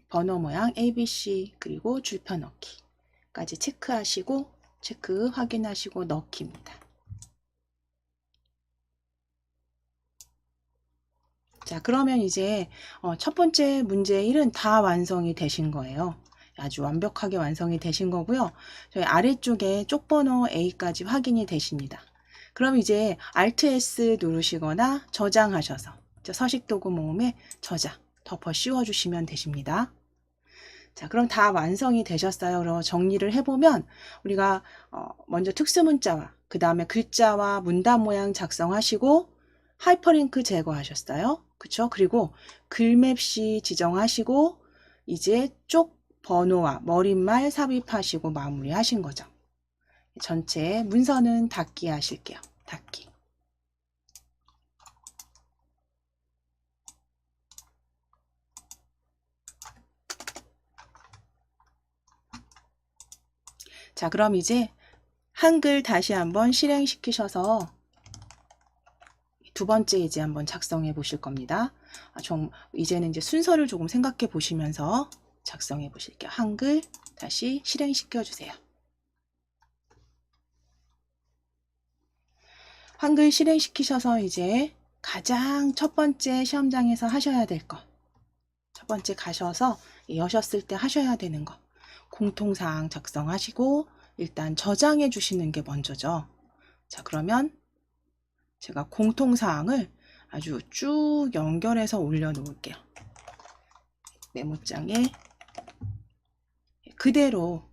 번호 모양 ABC 그리고 줄표 넣기까지 체크하시고 체크 확인하시고 넣기입니다. 자, 그러면 이제 첫 번째 문제 1은 다 완성이 되신 거예요. 아주 완벽하게 완성이 되신 거고요. 저희 아래쪽에 쪽번호 A까지 확인이 되십니다. 그럼 이제 Alt S 누르시거나 저장하셔서 서식도구 모음에 저장, 덮어 씌워 주시면 되십니다. 자, 그럼 다 완성이 되셨어요. 그럼 정리를 해보면 우리가 먼저 특수문자와 그 다음에 글자와 문단 모양 작성하시고 하이퍼링크 제거하셨어요. 그쵸? 그리고 글맵시 지정하시고 이제 쪽 번호와 머릿말 삽입하시고 마무리하신 거죠. 전체 문서는 닫기 하실게요. 닫기. 자, 그럼 이제 한글 다시 한번 실행시키셔서 두 번째 이제 한번 작성해 보실 겁니다. 이제는 이제 순서를 조금 생각해 보시면서 작성해 보실게요. 한글 다시 실행시켜 주세요. 한글 실행시키셔서 이제 가장 첫 번째 시험장에서 하셔야 될 거. 첫 번째 가셔서 여셨을 때 하셔야 되는 거. 공통사항 작성하시고 일단 저장해 주시는 게 먼저죠. 자, 그러면 제가 공통사항을 아주 쭉 연결해서 올려 놓을게요. 메모장에 그대로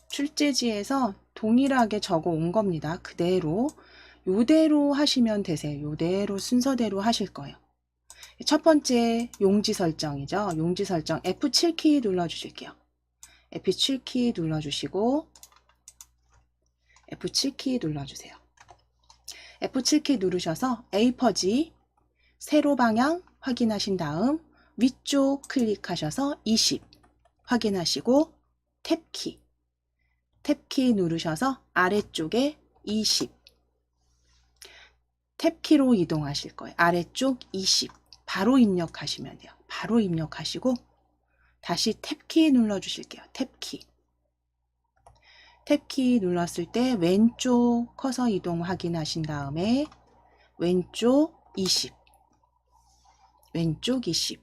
출제지에서 동일하게 적어 온 겁니다. 그대로 요대로 하시면 되세요. 요대로 순서대로 하실 거예요. 첫 번째 용지 설정이죠. 용지 설정 F7키 눌러주실게요. F7키 눌러주시고 F7키 눌러주세요. F7키 누르셔서 A 퍼지 세로 방향 확인하신 다음 위쪽 클릭하셔서 20 확인하시고 탭키 누르셔서 아래쪽에 20 탭키로 이동하실 거예요. 아래쪽 20 바로 입력하시면 돼요. 바로 입력하시고 다시 탭키 눌러주실게요. 탭키 탭키 눌렀을 때 왼쪽 커서 이동 확인하신 다음에 왼쪽 20, 왼쪽 20.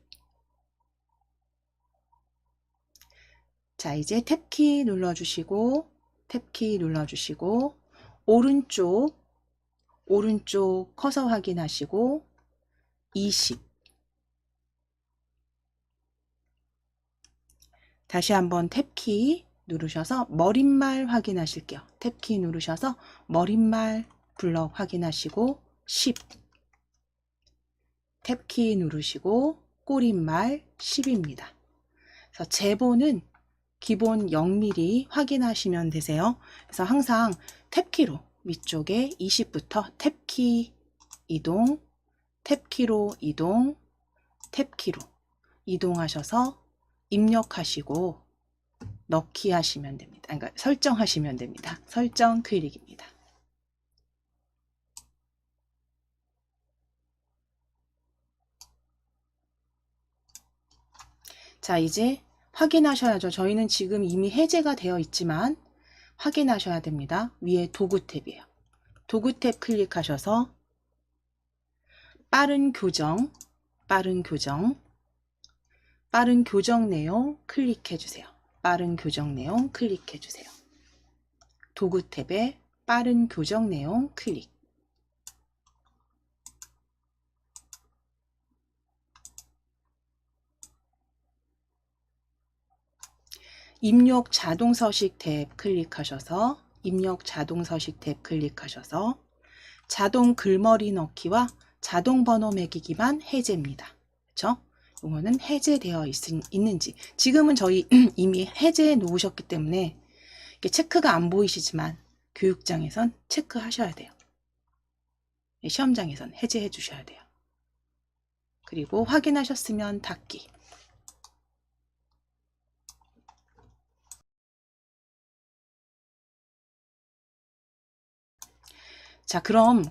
자, 이제 탭키 눌러주시고 탭키 눌러주시고 오른쪽 커서 확인하시고 20. 다시 한번 탭키 누르셔서 머릿말 확인하실게요. 탭키 누르셔서 머릿말 블럭 확인하시고 10. 탭키 누르시고 꼬릿말 10입니다. 그래서 제보는 기본 0mm 확인하시면 되세요. 그래서 항상 탭키로 위쪽에 20부터 탭키 이동, 탭키로 이동, 탭키로 이동하셔서 입력하시고 넣기 하시면 됩니다. 그러니까 설정하시면 됩니다. 설정 클릭입니다. 자, 이제 확인하셔야죠. 저희는 지금 이미 해제가 되어 있지만 확인하셔야 됩니다. 위에 도구 탭이에요. 도구 탭 클릭하셔서 빠른 교정 내용 클릭해 주세요. 빠른 교정 내용 클릭해 주세요. 도구 탭에 빠른 교정 내용 클릭. 입력 자동 서식 탭 클릭하셔서 자동 글머리 넣기와 자동 번호 매기기만 해제입니다. 그렇죠? 이거는 해제되어 있는지, 지금은 저희 이미 해제해 놓으셨기 때문에 이게 체크가 안 보이시지만 교육장에선 체크하셔야 돼요. 시험장에선 해제해 주셔야 돼요. 그리고 확인하셨으면 닫기. 자, 그럼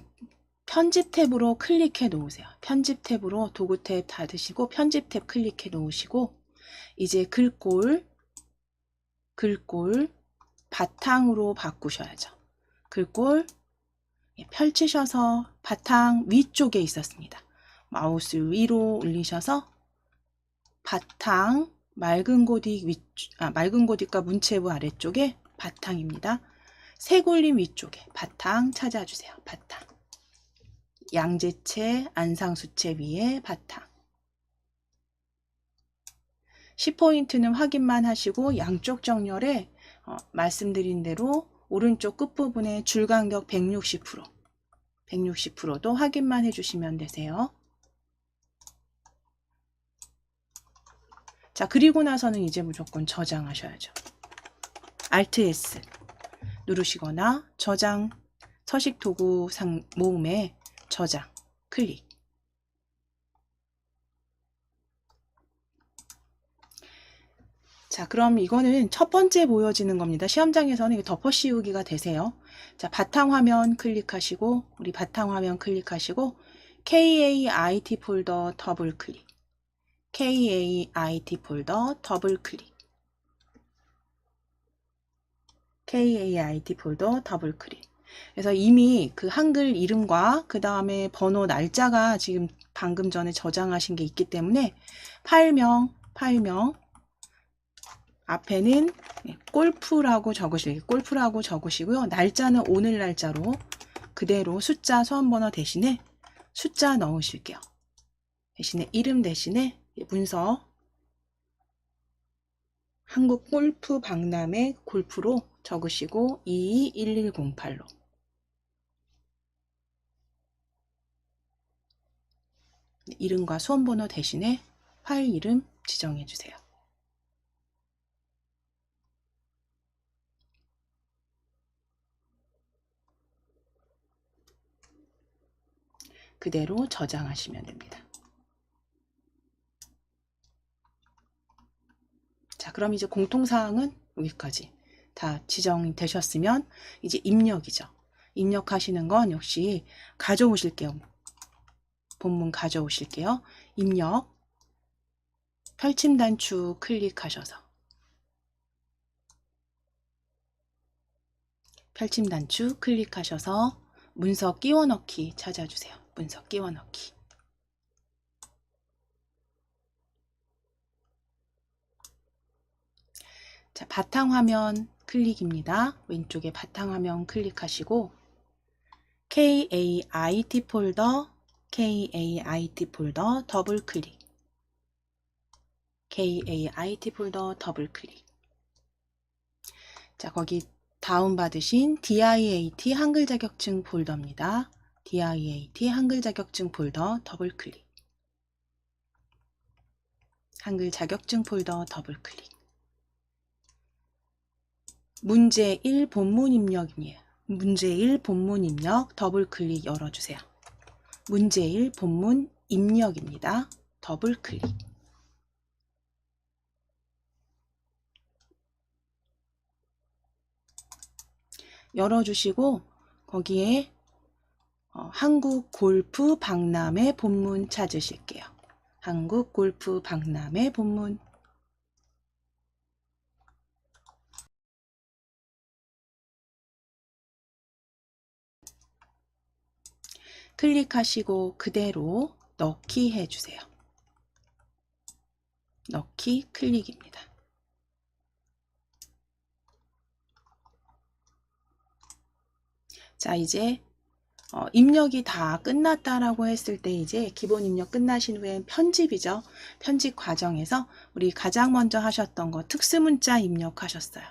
편집 탭으로 클릭해 놓으세요. 편집 탭으로 도구 탭 닫으시고 편집 탭 클릭해 놓으시고 이제 글꼴 바탕으로 바꾸셔야죠. 글꼴 펼치셔서 바탕 위쪽에 있었습니다. 마우스 위로 올리셔서 바탕 맑은 고딕과 문체부 아래쪽에 바탕입니다. 세골림 위쪽에 바탕 찾아주세요. 바탕. 양재체, 안상수체 위에 바탕. 10포인트는 확인만 하시고 양쪽 정렬에 말씀드린 대로 오른쪽 끝부분에 줄간격 160%도 확인만 해주시면 되세요. 자, 그리고 나서는 이제 무조건 저장하셔야죠. Alt S 누르시거나 저장, 서식 도구 모음에 저장 클릭. 자, 그럼 이거는 첫 번째 보여지는 겁니다. 시험장에서는 덮어 씌우기가 되세요. 자, 바탕화면 클릭하시고, 우리 바탕화면 클릭하시고, KAIT 폴더 더블 클릭. KAIT 폴더 더블 클릭. KAIT 폴더 더블 클릭. 그래서 이미 그 한글 이름과 그 다음에 번호 날짜가 지금 방금 전에 저장하신 게 있기 때문에 파일명 앞에는 골프라고 적으시고요. 날짜는 오늘 날짜로 그대로 숫자 소환번호 대신에 숫자 넣으실게요. 대신에 이름 대신에 문서 한국 골프 박람회 골프로 적으시고 221108로 이름과 수험번호 대신에 파일 이름 지정해 주세요. 그대로 저장하시면 됩니다. 자, 그럼 이제 공통사항은 여기까지 다 지정되셨으면 이제 입력이죠. 입력하시는 건 역시 가져오실게요. 본문 가져오실게요. 입력, 펼침 단추 클릭하셔서 펼침 단축 클릭하셔서 문서 끼워 넣기 찾아주세요. 문서 끼워 넣기. 자, 바탕화면 클릭입니다. 왼쪽에 바탕화면 클릭하시고 KAIT 폴더, KAIT 폴더 더블 클릭. KAIT 폴더 더블 클릭. 자, 거기 다운받으신 DIAT 한글 자격증 폴더입니다. DIAT 한글 자격증 폴더 더블 클릭. 한글 자격증 폴더 더블 클릭. 문제 1 본문 입력이에요. 문제 1 본문 입력 더블 클릭 열어주세요. 문제 1 본문 입력입니다. 더블 클릭. 열어주시고 거기에 한국 골프 박람회 본문 찾으실게요. 한국 골프 박람회 본문. 클릭하시고 그대로 넣기 해주세요. 넣기 클릭입니다. 자, 이제 입력이 다 끝났다라고 했을 때 이제 기본 입력 끝나신 후에 편집이죠. 편집 과정에서 우리 가장 먼저 하셨던 거 특수문자 입력하셨어요.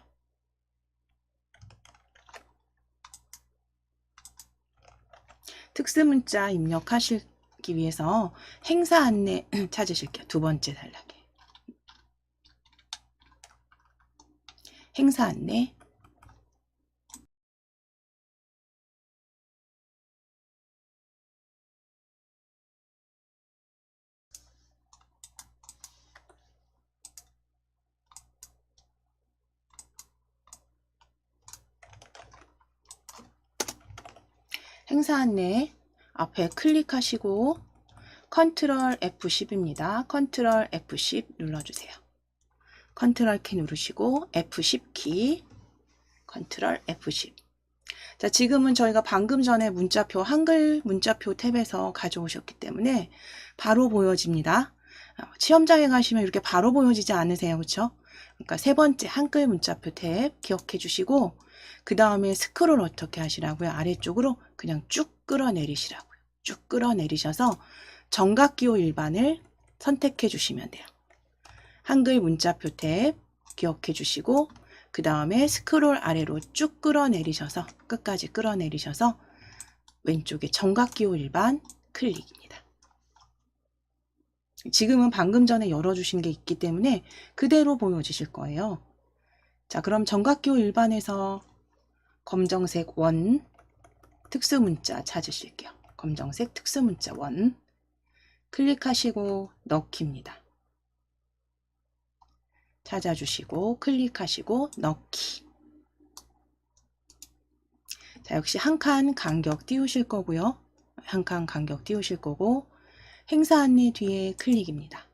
특수문자 입력하시기 위해서 행사 안내 찾으실게요. 두 번째 단락에. 행사 안내. 행사 안내 앞에 클릭하시고 컨트롤 F10입니다. 컨트롤 F10 눌러주세요. 컨트롤 키 누르시고 F10 키, 컨트롤 F10. 자, 지금은 저희가 방금 전에 문자표, 한글 문자표 탭에서 가져오셨기 때문에 바로 보여집니다. 시험장에 가시면 이렇게 바로 보여지지 않으세요. 그렇죠? 그러니까 세 번째 한글 문자표 탭 기억해 주시고 그 다음에 스크롤 어떻게 하시라고요? 아래쪽으로 그냥 쭉 끌어내리시라고요. 쭉 끌어내리셔서 정각기호 일반을 선택해 주시면 돼요. 한글 문자표 탭 기억해 주시고 그 다음에 스크롤 아래로 쭉 끌어내리셔서 끝까지 끌어내리셔서 왼쪽에 정각기호 일반 클릭입니다. 지금은 방금 전에 열어주신 게 있기 때문에 그대로 보여주실 거예요. 자, 그럼 정각기호 일반에서 검정색 원 특수문자 찾으실게요. 검정색 특수문자 원 클릭하시고 넣기입니다. 찾아주시고 클릭하시고 넣기. 자, 역시 한 칸 간격 띄우실 거고요. 한 칸 간격 띄우실 거고 행사 안내 뒤에 클릭입니다.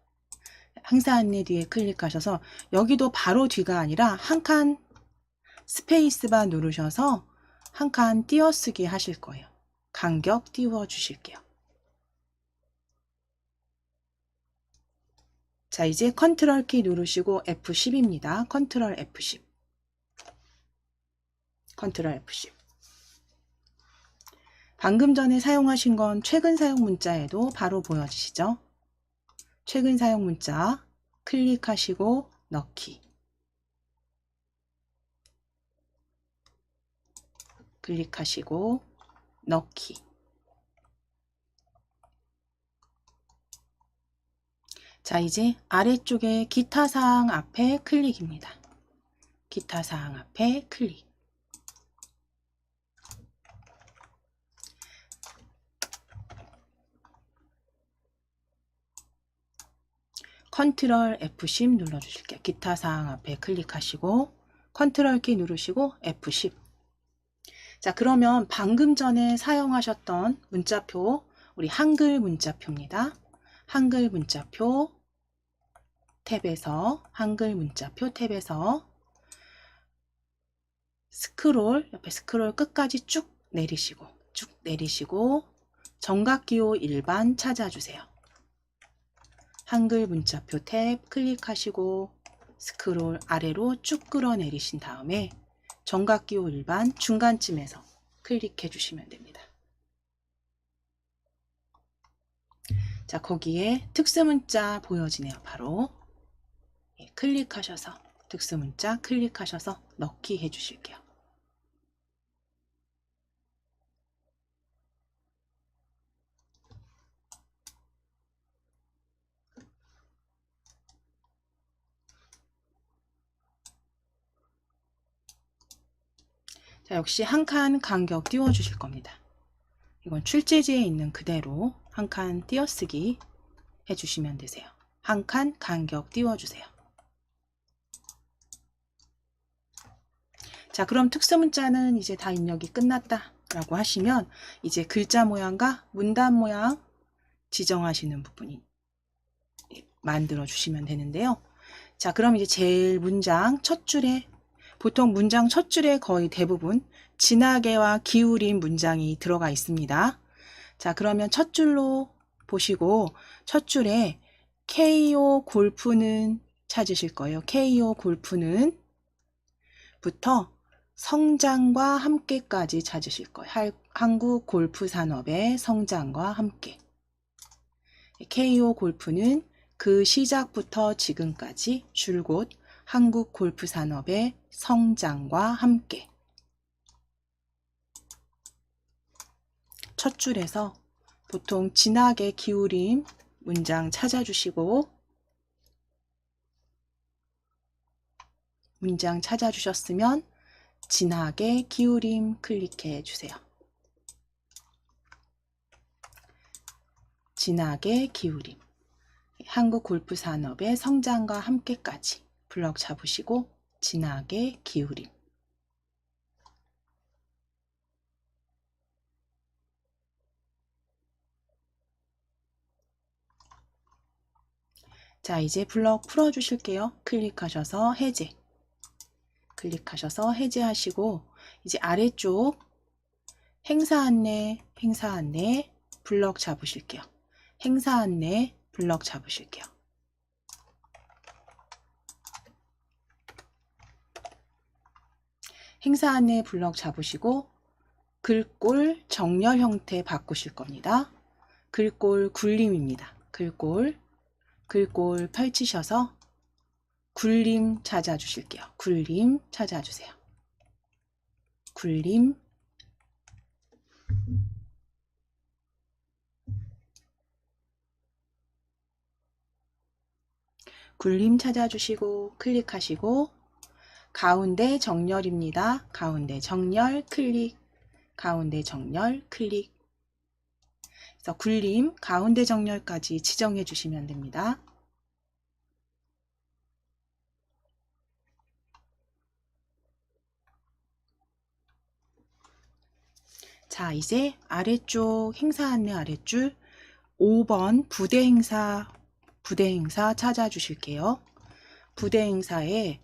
행사 안내 뒤에 클릭하셔서 여기도 바로 뒤가 아니라 한 칸 스페이스바 누르셔서 한 칸 띄어쓰기 하실 거예요. 간격 띄워 주실게요. 자, 이제 컨트롤 키 누르시고 F10입니다. 컨트롤 F10. 컨트롤 F10. 방금 전에 사용하신 건 최근 사용 문자에도 바로 보여지시죠? 최근 사용 문자 클릭하시고 넣기. 클릭하시고 넣기. 자, 이제 아래쪽에 기타 사항 앞에 클릭입니다. 기타 사항 앞에 클릭. 컨트롤 F10 눌러주실게요. 기타 사항 앞에 클릭하시고 컨트롤 키 누르시고 F10. 자, 그러면 방금 전에 사용하셨던 문자표, 우리 한글 문자표입니다. 한글 문자표 탭에서 한글 문자표 탭에서 옆에 스크롤 끝까지 쭉 내리시고 정각기호 일반 찾아주세요. 한글 문자표 탭 클릭하시고 스크롤 아래로 쭉 끌어내리신 다음에 정각기호 일반 중간쯤에서 클릭해 주시면 됩니다. 자, 거기에 특수문자 보여지네요. 바로 클릭하셔서 특수문자 클릭하셔서 넣기 해 주실게요. 자, 역시 한 칸 간격 띄워 주실 겁니다. 이건 출제지에 있는 그대로 한 칸 띄어쓰기 해주시면 되세요. 한 칸 간격 띄워주세요. 자, 그럼 특수문자는 이제 다 입력이 끝났다 라고 하시면 이제 글자 모양과 문단 모양 지정하시는 부분이 만들어 주시면 되는데요. 자, 그럼 이제 제일 문장 첫 줄에, 보통 문장 첫 줄에 거의 대부분 진하게와 기울인 문장이 들어가 있습니다. 자, 그러면 첫 줄로 보시고 첫 줄에 KO 골프는 찾으실 거예요. KO 골프는 부터 성장과 함께까지 찾으실 거예요. 한국 골프 산업의 성장과 함께. KO 골프는 그 시작부터 지금까지 줄곧 한국 골프 산업의 성장과 함께. 첫 줄에서 보통 진하게 기울임 문장 찾아주시고 문장 찾아주셨으면 진하게 기울임 클릭해 주세요. 진하게 기울임. 한국 골프 산업의 성장과 함께까지 블럭 잡으시고 진하게 기울임. 자, 이제 블럭 풀어 주실게요. 클릭하셔서 해제. 클릭하셔서 해제하시고 이제 아래쪽 행사 안내 블럭 잡으실게요. 행사 안내 블럭 잡으실게요. 행사 안내 블럭 잡으시고 글꼴 정렬 형태 바꾸실 겁니다. 글꼴 굴림입니다. 글꼴 펼치셔서 굴림 찾아주실게요. 굴림 찾아주세요. 굴림. 굴림 찾아주시고 클릭하시고 가운데 정렬입니다. 가운데 정렬 클릭. 가운데 정렬 클릭. 그래서 굴림 가운데 정렬까지 지정해 주시면 됩니다. 자, 이제 아래쪽 행사 안내 아랫줄 5번 부대 행사 찾아주실게요. 부대 행사에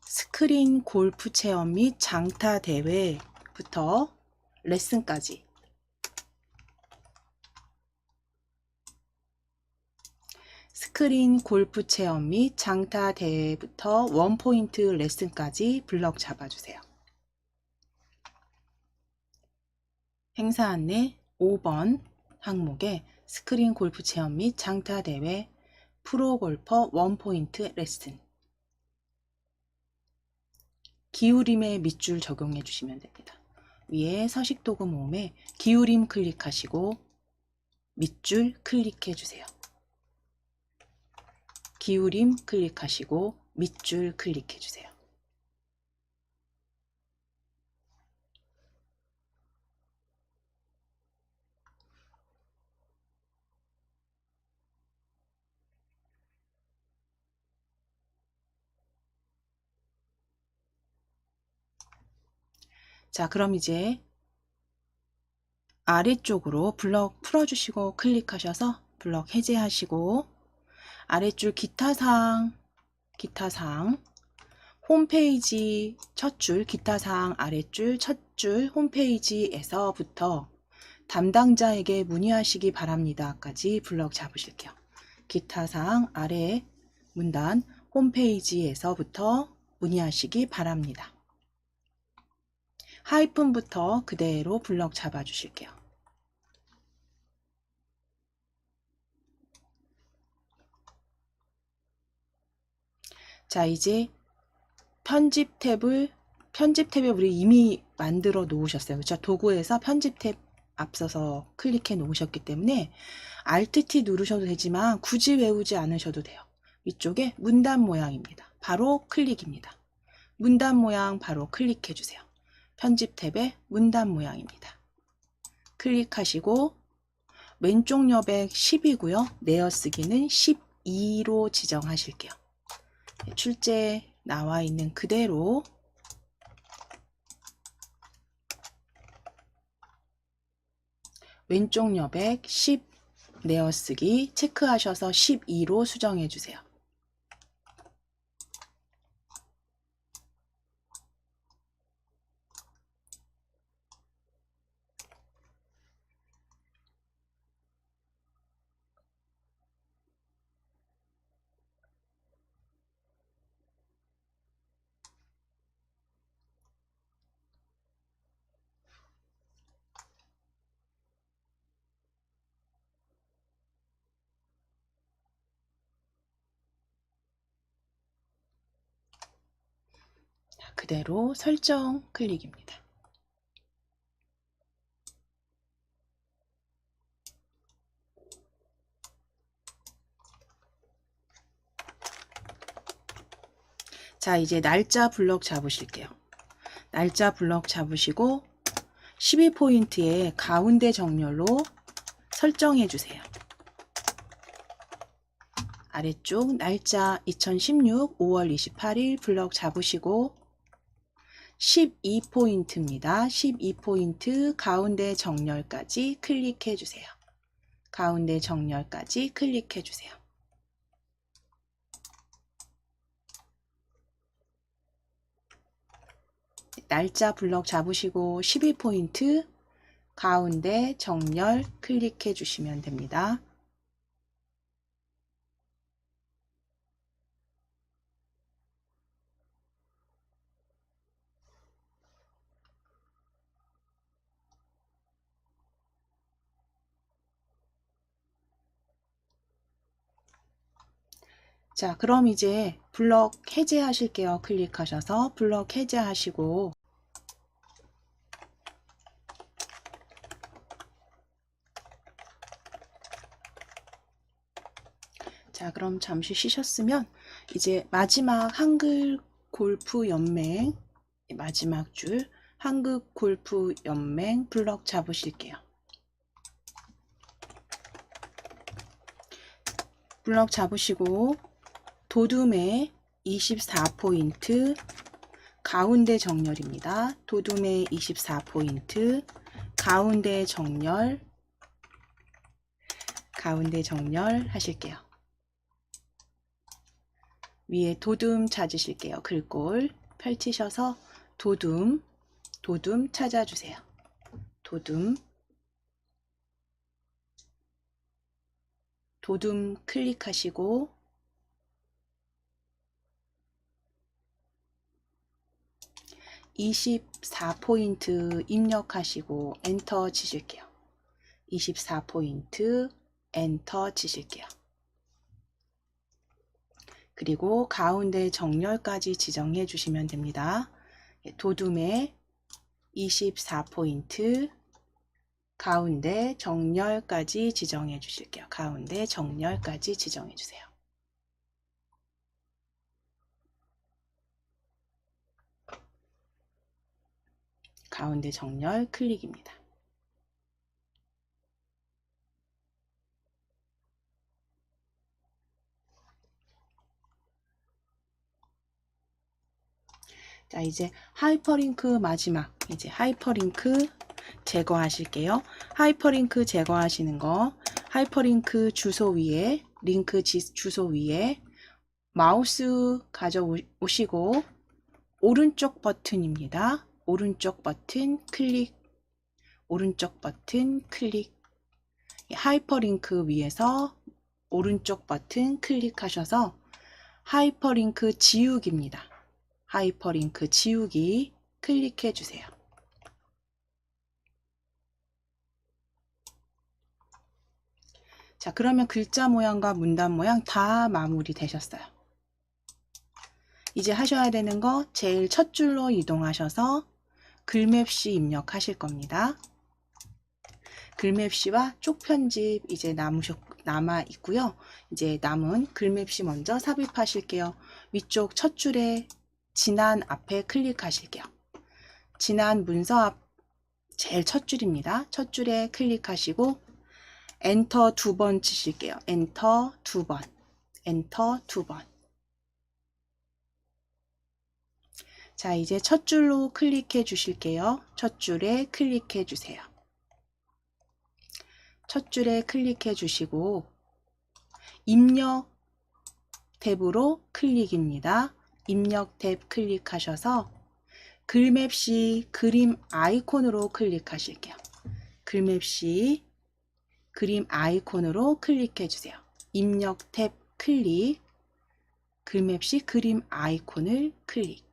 스크린 골프 체험 및 장타 대회부터 레슨까지 스크린 골프 체험 및 장타 대회부터 원포인트 레슨까지 블럭 잡아주세요. 행사 안내 5번 항목에 스크린 골프 체험 및 장타 대회 프로골퍼 원포인트 레슨. 기울임의 밑줄 적용해 주시면 됩니다. 위에 서식도구 모음에 기울임 클릭하시고 밑줄 클릭해 주세요. 기울임 클릭하시고 밑줄 클릭해 주세요. 자, 그럼 이제 아래쪽으로 블럭 풀어주시고 클릭하셔서 블럭 해제하시고 아래줄 기타사항 홈페이지 첫 줄, 기타 사항 아랫줄 첫 줄 홈페이지에서부터 담당자에게 문의하시기 바랍니다까지 블럭 잡으실게요. 기타 사항 아래 문단 홈페이지에서부터 문의하시기 바랍니다. 하이픈부터 그대로 블럭 잡아주실게요. 자, 이제 편집 탭을 우리 이미 만들어 놓으셨어요. 그렇죠? 도구에서 편집 탭 앞서서 클릭해 놓으셨기 때문에 Alt T 누르셔도 되지만 굳이 외우지 않으셔도 돼요. 위쪽에 문단 모양입니다. 바로 클릭입니다. 문단 모양 바로 클릭해 주세요. 편집 탭에 문단 모양입니다. 클릭하시고 왼쪽 여백 10이고요. 내어쓰기는 12로 지정하실게요. 출제 나와 있는 그대로 왼쪽 여백 10 내어쓰기 체크하셔서 12로 수정해 주세요. 그대로 설정 클릭입니다. 자, 이제 날짜 블럭 잡으실게요. 날짜 블럭 잡으시고 12포인트에 가운데 정렬로 설정해 주세요. 아래쪽 날짜 2016 5월 28일 블럭 잡으시고 12포인트입니다. 12포인트 가운데 정렬까지 클릭해 주세요. 가운데 정렬까지 클릭해 주세요. 날짜 블럭 잡으시고 12포인트 가운데 정렬 클릭해 주시면 됩니다. 자, 그럼 이제 블럭 해제하실게요. 클릭하셔서 블럭 해제하시고 자, 그럼 잠시 쉬셨으면 이제 마지막 한글 골프 연맹 마지막 줄 한국 골프 연맹 블럭 잡으실게요. 블럭 잡으시고 도둠의 24포인트 가운데 정렬입니다. 도둠의 24포인트 가운데 정렬 하실게요. 위에 도둠 찾으실게요. 글꼴 펼치셔서 도둠 찾아주세요. 도둠 클릭하시고 (24포인트) 입력하시고 엔터 치실게요. 24포인트 엔터 치실게요. 그리고 가운데 정렬까지 지정해 주시면 됩니다. 도둠의 24포인트 가운데 정렬까지 지정해 주실게요. 가운데 정렬까지 지정해 주세요. 가운데 정렬 클릭입니다. 자, 이제 하이퍼링크 마지막 이제 하이퍼링크 제거하실게요. 하이퍼링크 제거하시는 거 하이퍼링크 주소 위에 링크 주소 위에 마우스 가져오시고 오른쪽 버튼입니다. 오른쪽 버튼 클릭, 오른쪽 버튼 클릭. 하이퍼링크 위에서 오른쪽 버튼 클릭하셔서 하이퍼링크 지우기입니다. 하이퍼링크 지우기 클릭해 주세요. 자, 그러면 글자 모양과 문단 모양 다 마무리 되셨어요. 이제 하셔야 되는 거 제일 첫 줄로 이동하셔서 글맵시 입력하실 겁니다. 글맵시와 쪽편집 이제 남아 있고요. 이제 남은 글맵시 먼저 삽입하실게요. 위쪽 첫 줄에 진한 앞에 클릭하실게요. 진한 문서 앞 제일 첫 줄입니다. 첫 줄에 클릭하시고 엔터 2번 치실게요. 엔터 2번, 엔터 2번. 자, 이제 첫 줄로 클릭해 주실게요. 첫 줄에 클릭해 주세요. 첫 줄에 클릭해 주시고 입력 탭으로 클릭입니다. 입력 탭 클릭하셔서 글맵시 그림 아이콘으로 클릭하실게요. 글맵시 그림 아이콘으로 클릭해 주세요. 입력 탭 클릭, 글맵시 그림 아이콘을 클릭.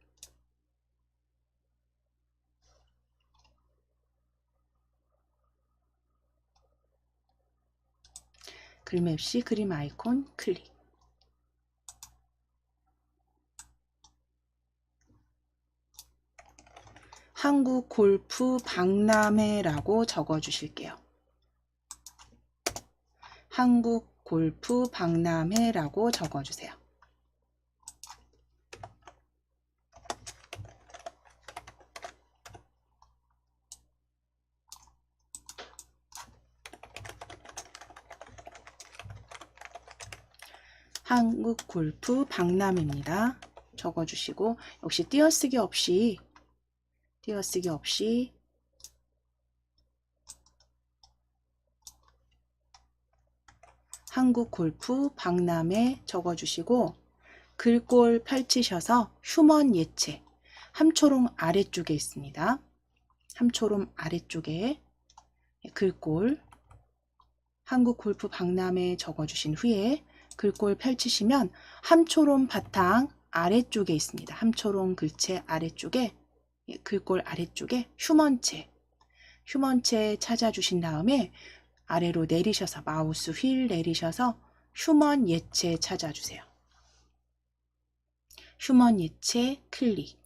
글맵시 그림 아이콘 클릭. 한국 골프 박람회라고 적어 주실게요. 한국 골프 박람회라고 적어 주세요. 한국 골프 박람회입니다. 적어 주시고 역시 띄어쓰기 없이 한국 골프 박람회 적어주시고 글꼴 펼치셔서 휴먼 예체 함초롱 아래쪽에 있습니다. 함초롱 아래쪽에 글꼴 한국 골프 박람회 적어주신 후에 글꼴 펼치시면 함초롱 바탕 아래쪽에 있습니다. 함초롱 글체 아래쪽에 글꼴 아래쪽에 휴먼체 찾아주신 다음에 아래로 내리셔서 마우스 휠 내리셔서 휴먼 예체 찾아주세요. 휴먼 예체 클릭.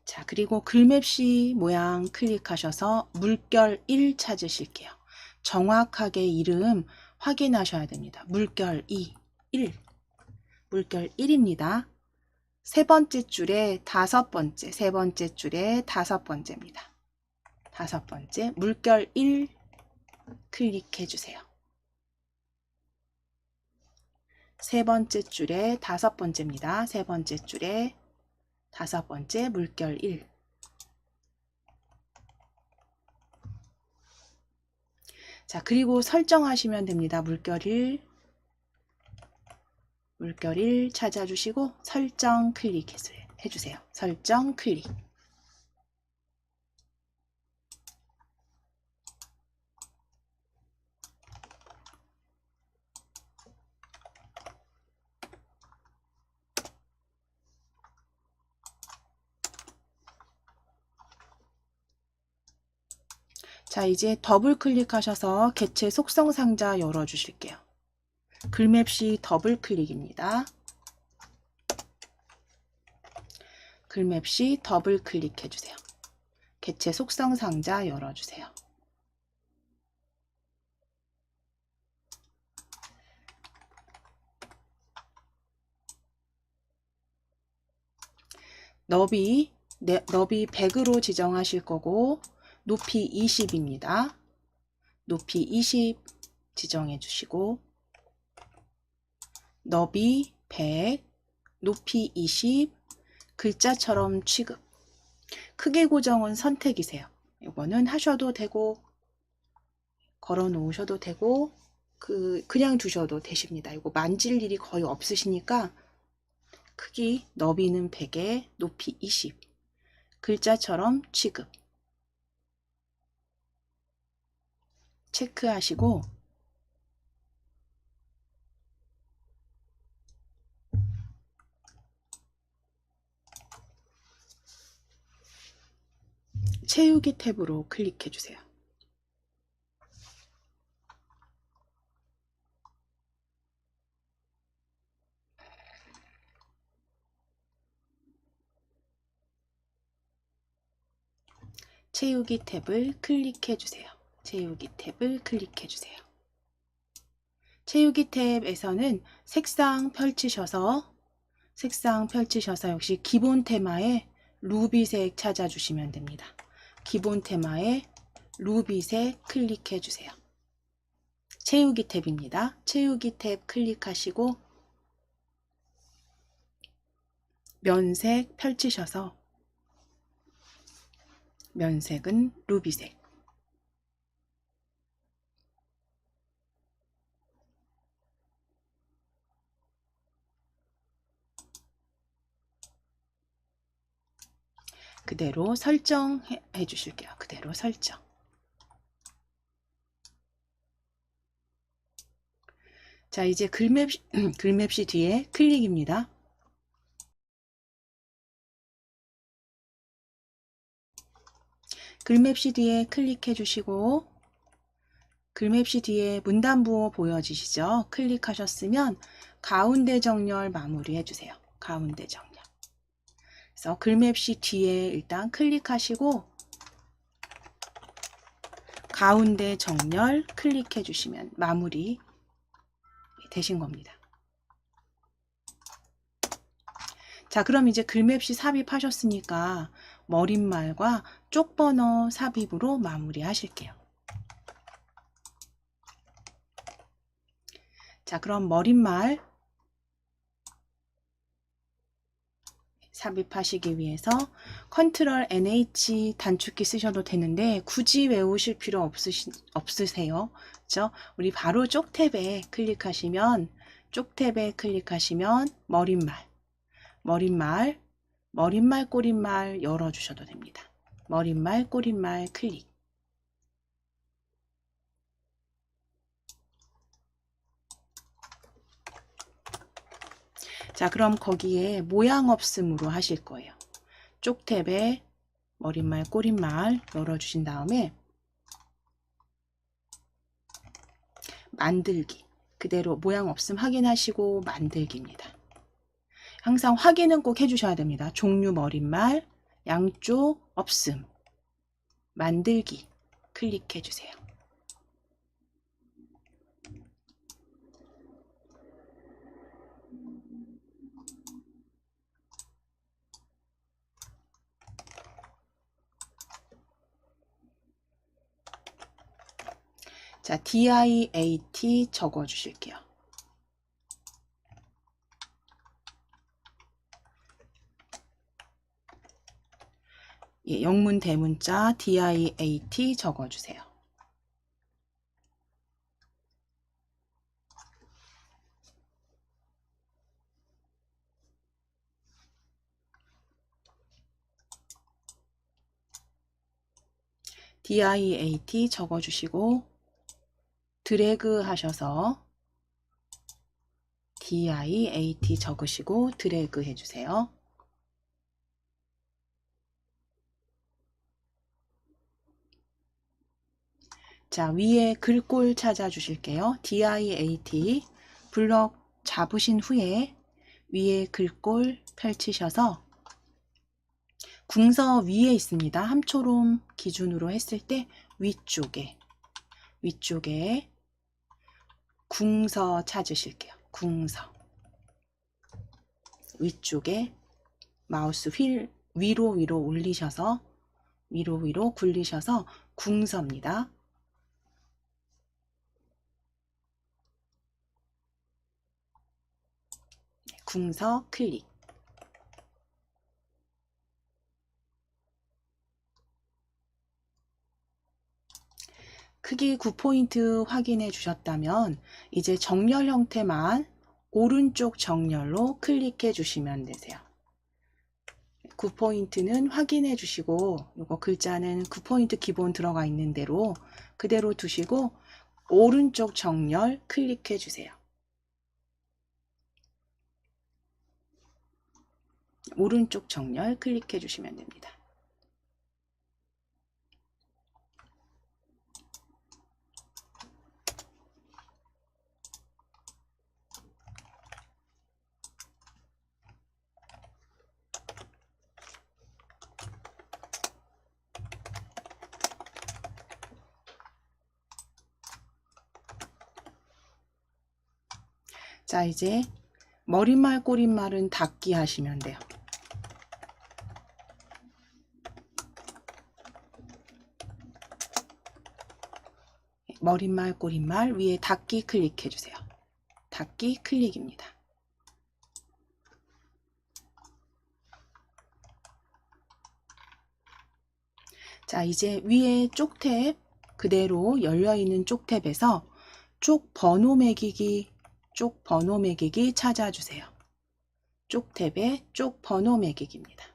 자, 그리고 글맵시 모양 클릭하셔서 물결 1 찾으실게요. 정확하게 이름 확인하셔야 됩니다. 물결 2, 1. 물결 1입니다. 세 번째 줄에 다섯 번째, 세 번째 줄에 다섯 번째입니다. 다섯 번째, 물결 1 클릭해 주세요. 세 번째 줄에 다섯 번째입니다. 세 번째 줄에 다섯 번째, 물결 1. 자, 그리고 설정하시면 됩니다. 물결 1 찾아주시고 설정 클릭해주세요. 설정 클릭. 자, 이제 더블 클릭하셔서 개체 속성 상자 열어주실게요. 글맵시 더블 클릭입니다. 글맵시 더블 클릭해주세요. 개체 속성 상자 열어주세요. 너비 100으로 지정하실 거고 높이 20입니다. 높이 20 지정해 주시고 너비 100, 높이 20, 글자처럼 취급. 크기 고정은 선택이세요. 이거는 하셔도 되고 걸어 놓으셔도 되고 그냥 두셔도 되십니다. 이거 만질 일이 거의 없으시니까 크기 너비는 100에 높이 20 글자처럼 취급 체크하시고 채우기 탭으로 클릭해 주세요. 채우기 탭을 클릭해 주세요. 채우기 탭을 클릭해 주세요. 채우기 탭에서는 색상 펼치셔서 역시 기본 테마에 루비색 찾아주시면 됩니다. 기본 테마에 루비색 클릭해 주세요. 채우기 탭입니다. 채우기 탭 클릭하시고 면색 펼치셔서 면색은 루비색 그대로 설정해 주실게요. 그대로 설정. 자, 이제 글맵시 뒤에 클릭입니다. 글맵시 뒤에 클릭해 주시고 글맵시 뒤에 문단부호 보여지시죠? 클릭하셨으면 가운데 정렬 마무리해 주세요. 가운데 정렬. 그래서 글맵시 뒤에 일단 클릭하시고 가운데 정렬 클릭해 주시면 마무리 되신 겁니다. 자, 그럼 이제 글맵시 삽입하셨으니까 머릿말과 쪽번호 삽입으로 마무리 하실게요. 자, 그럼 머릿말 삽입하시기 위해서 컨트롤 NH 단축키 쓰셔도 되는데 굳이 외우실 필요 없으세요. 그렇죠? 우리 바로 쪽 탭에 클릭하시면 머릿말, 꼬릿말 열어주셔도 됩니다. 머릿말, 꼬릿말 클릭. 자, 그럼 거기에 모양 없음으로 하실 거예요. 쪽 탭에 머릿말, 꼬릿말 열어주신 다음에 만들기. 그대로 모양 없음 확인하시고 만들기입니다. 항상 확인은 꼭 해주셔야 됩니다. 종류 머릿말, 양쪽 없음, 만들기 클릭해 주세요. 자, DIAT 적어 주실게요. 예, 영문 대문자 DIAT 적어 주세요. DIAT 적어 주시고 드래그 하셔서 DIAT 적으시고 드래그 해주세요. 자, 위에 글꼴 찾아 주실게요. DIAT 블럭 잡으신 후에 위에 글꼴 펼치셔서 궁서 위에 있습니다. 함초롬 기준으로 했을 때 위쪽에 궁서 찾으실게요. 궁서 위쪽에 마우스 휠 위로 올리셔서 위로 굴리셔서 궁서입니다. 궁서 클릭. 크기 9포인트 확인해 주셨다면 이제 정렬 형태만 오른쪽 정렬로 클릭해 주시면 되세요. 9포인트는 확인해 주시고 이거 글자는 9포인트 기본 들어가 있는 대로 그대로 두시고 오른쪽 정렬 클릭해 주세요. 오른쪽 정렬 클릭해 주시면 됩니다. 자, 이제 머릿말 꼬릿말은 닫기 하시면 돼요. 머릿말 꼬릿말 위에 닫기 클릭해 주세요. 닫기 클릭입니다. 자, 이제 위에 쪽탭 그대로 열려있는 쪽탭에서 쪽 번호 매기기 찾아주세요. 쪽탭의 쪽 번호 매기기입니다.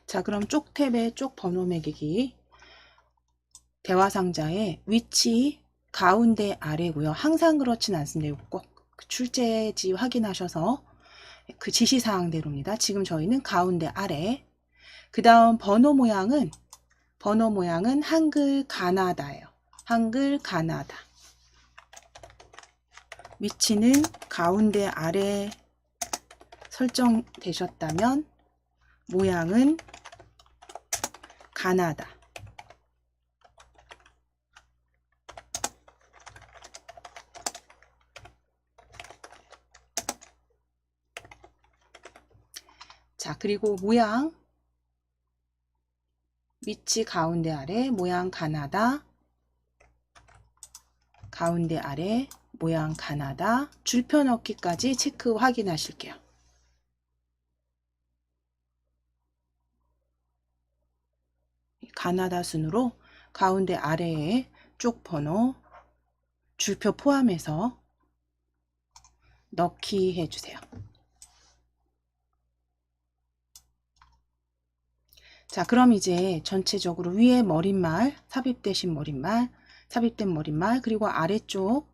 자, 그럼 쪽탭의 쪽 번호 매기기 대화상자의 위치 가운데 아래고요. 항상 그렇진 않습니다. 꼭 출제지 확인하셔서 그 지시사항대로입니다. 지금 저희는 가운데 아래. 그 다음 번호 모양은 한글 가나다예요. 한글 가나다. 위치는 가운데 아래 설정되셨다면 모양은 가나다. 자, 그리고 모양 위치 가운데 아래 모양 가나다. 가운데 아래 모양 가나다. 줄표 넣기까지 체크 확인하실게요. 가나다 순으로 가운데 아래에 쪽 번호 줄표 포함해서 넣기 해주세요. 자, 그럼 이제 전체적으로 위에 머릿말, 삽입된 머릿말, 그리고 아래쪽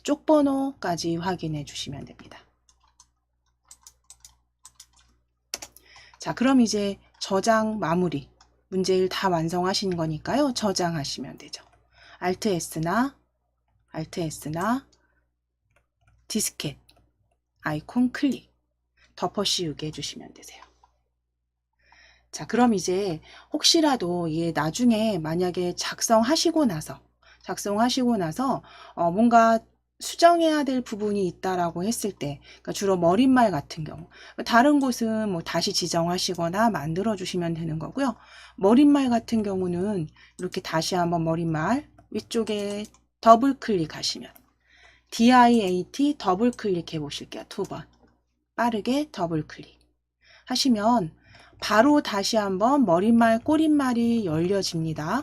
쪽 번호까지 확인해 주시면 됩니다. 자, 그럼 이제 저장 마무리. 문제일 다 완성하신 거니까요. 저장하시면 되죠. Alt S나 디스켓 아이콘 클릭 덮어 씌우게 해주시면 되세요. 자, 그럼 이제 혹시라도 나중에 만약에 작성하시고 나서 뭔가 수정해야 될 부분이 있다라고 했을 때, 그러니까 주로 머릿말 같은 경우, 다른 곳은 뭐 다시 지정하시거나 만들어 주시면 되는 거고요. 머릿말 같은 경우는 이렇게 다시 한번 머릿말 위쪽에 더블 클릭하시면 DIAT 더블 클릭해 보실게요. 2번 빠르게 더블 클릭 하시면 바로 다시 한번 머릿말 꼬릿말이 열려집니다.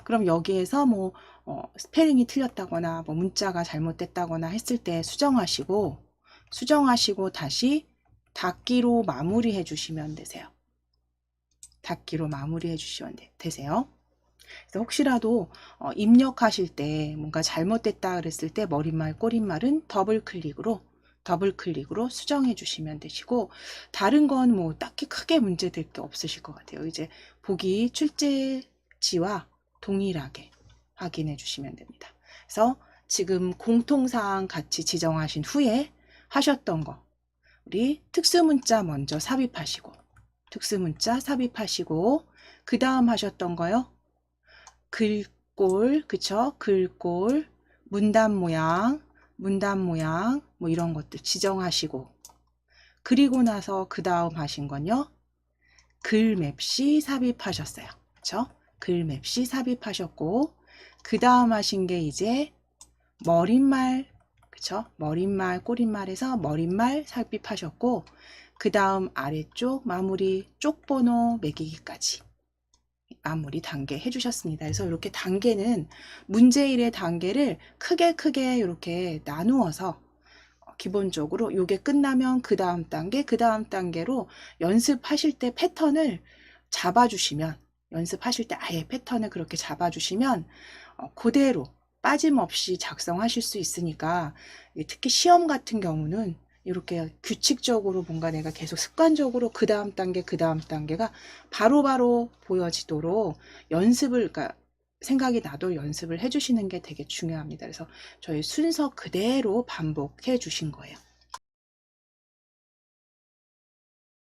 그럼 여기에서 뭐 스페링이 틀렸다거나 뭐 문자가 잘못됐다거나 했을 때 수정하시고 다시 닫기로 마무리해 주시면 되세요. 닫기로 마무리해 주시면 되세요. 그래서 혹시라도 입력하실 때 뭔가 잘못됐다 그랬을 때 머릿말 꼬릿말은 더블 클릭으로 수정해 주시면 되시고, 다른 건 뭐 딱히 크게 문제될 게 없으실 것 같아요. 이제 보기 출제지와 동일하게 확인해 주시면 됩니다. 그래서 지금 공통사항 같이 지정하신 후에 하셨던 거, 우리 특수문자 먼저 삽입하시고, 그 다음 하셨던 거요. 글꼴, 그쵸? 글꼴, 문단 모양, 뭐 이런 것들 지정하시고, 그리고 나서 그 다음 하신 건요, 글맵시 삽입하셨어요. 그쵸? 글맵시 삽입하셨고, 그 다음 하신 게 이제 머릿말, 그쵸? 머릿말, 꼬릿말에서 머릿말 삽입하셨고, 그 다음 아래쪽 마무리 쪽번호 매기기까지 마무리 단계 해주셨습니다. 그래서 이렇게 단계는 문제1의 단계를 크게 이렇게 나누어서 기본적으로 요게 끝나면 그 다음 단계, 그 다음 단계로 연습하실 때 패턴을 잡아주시면, 연습하실 때 아예 패턴을 그렇게 잡아주시면 그대로 빠짐없이 작성하실 수 있으니까, 특히 시험 같은 경우는 이렇게 규칙적으로 뭔가 내가 계속 습관적으로 그 다음 단계, 그 다음 단계가 바로바로 보여지도록 연습을, 그러니까 생각이 나도 연습을 해주시는 게 되게 중요합니다. 그래서 저희 순서 그대로 반복해 주신 거예요.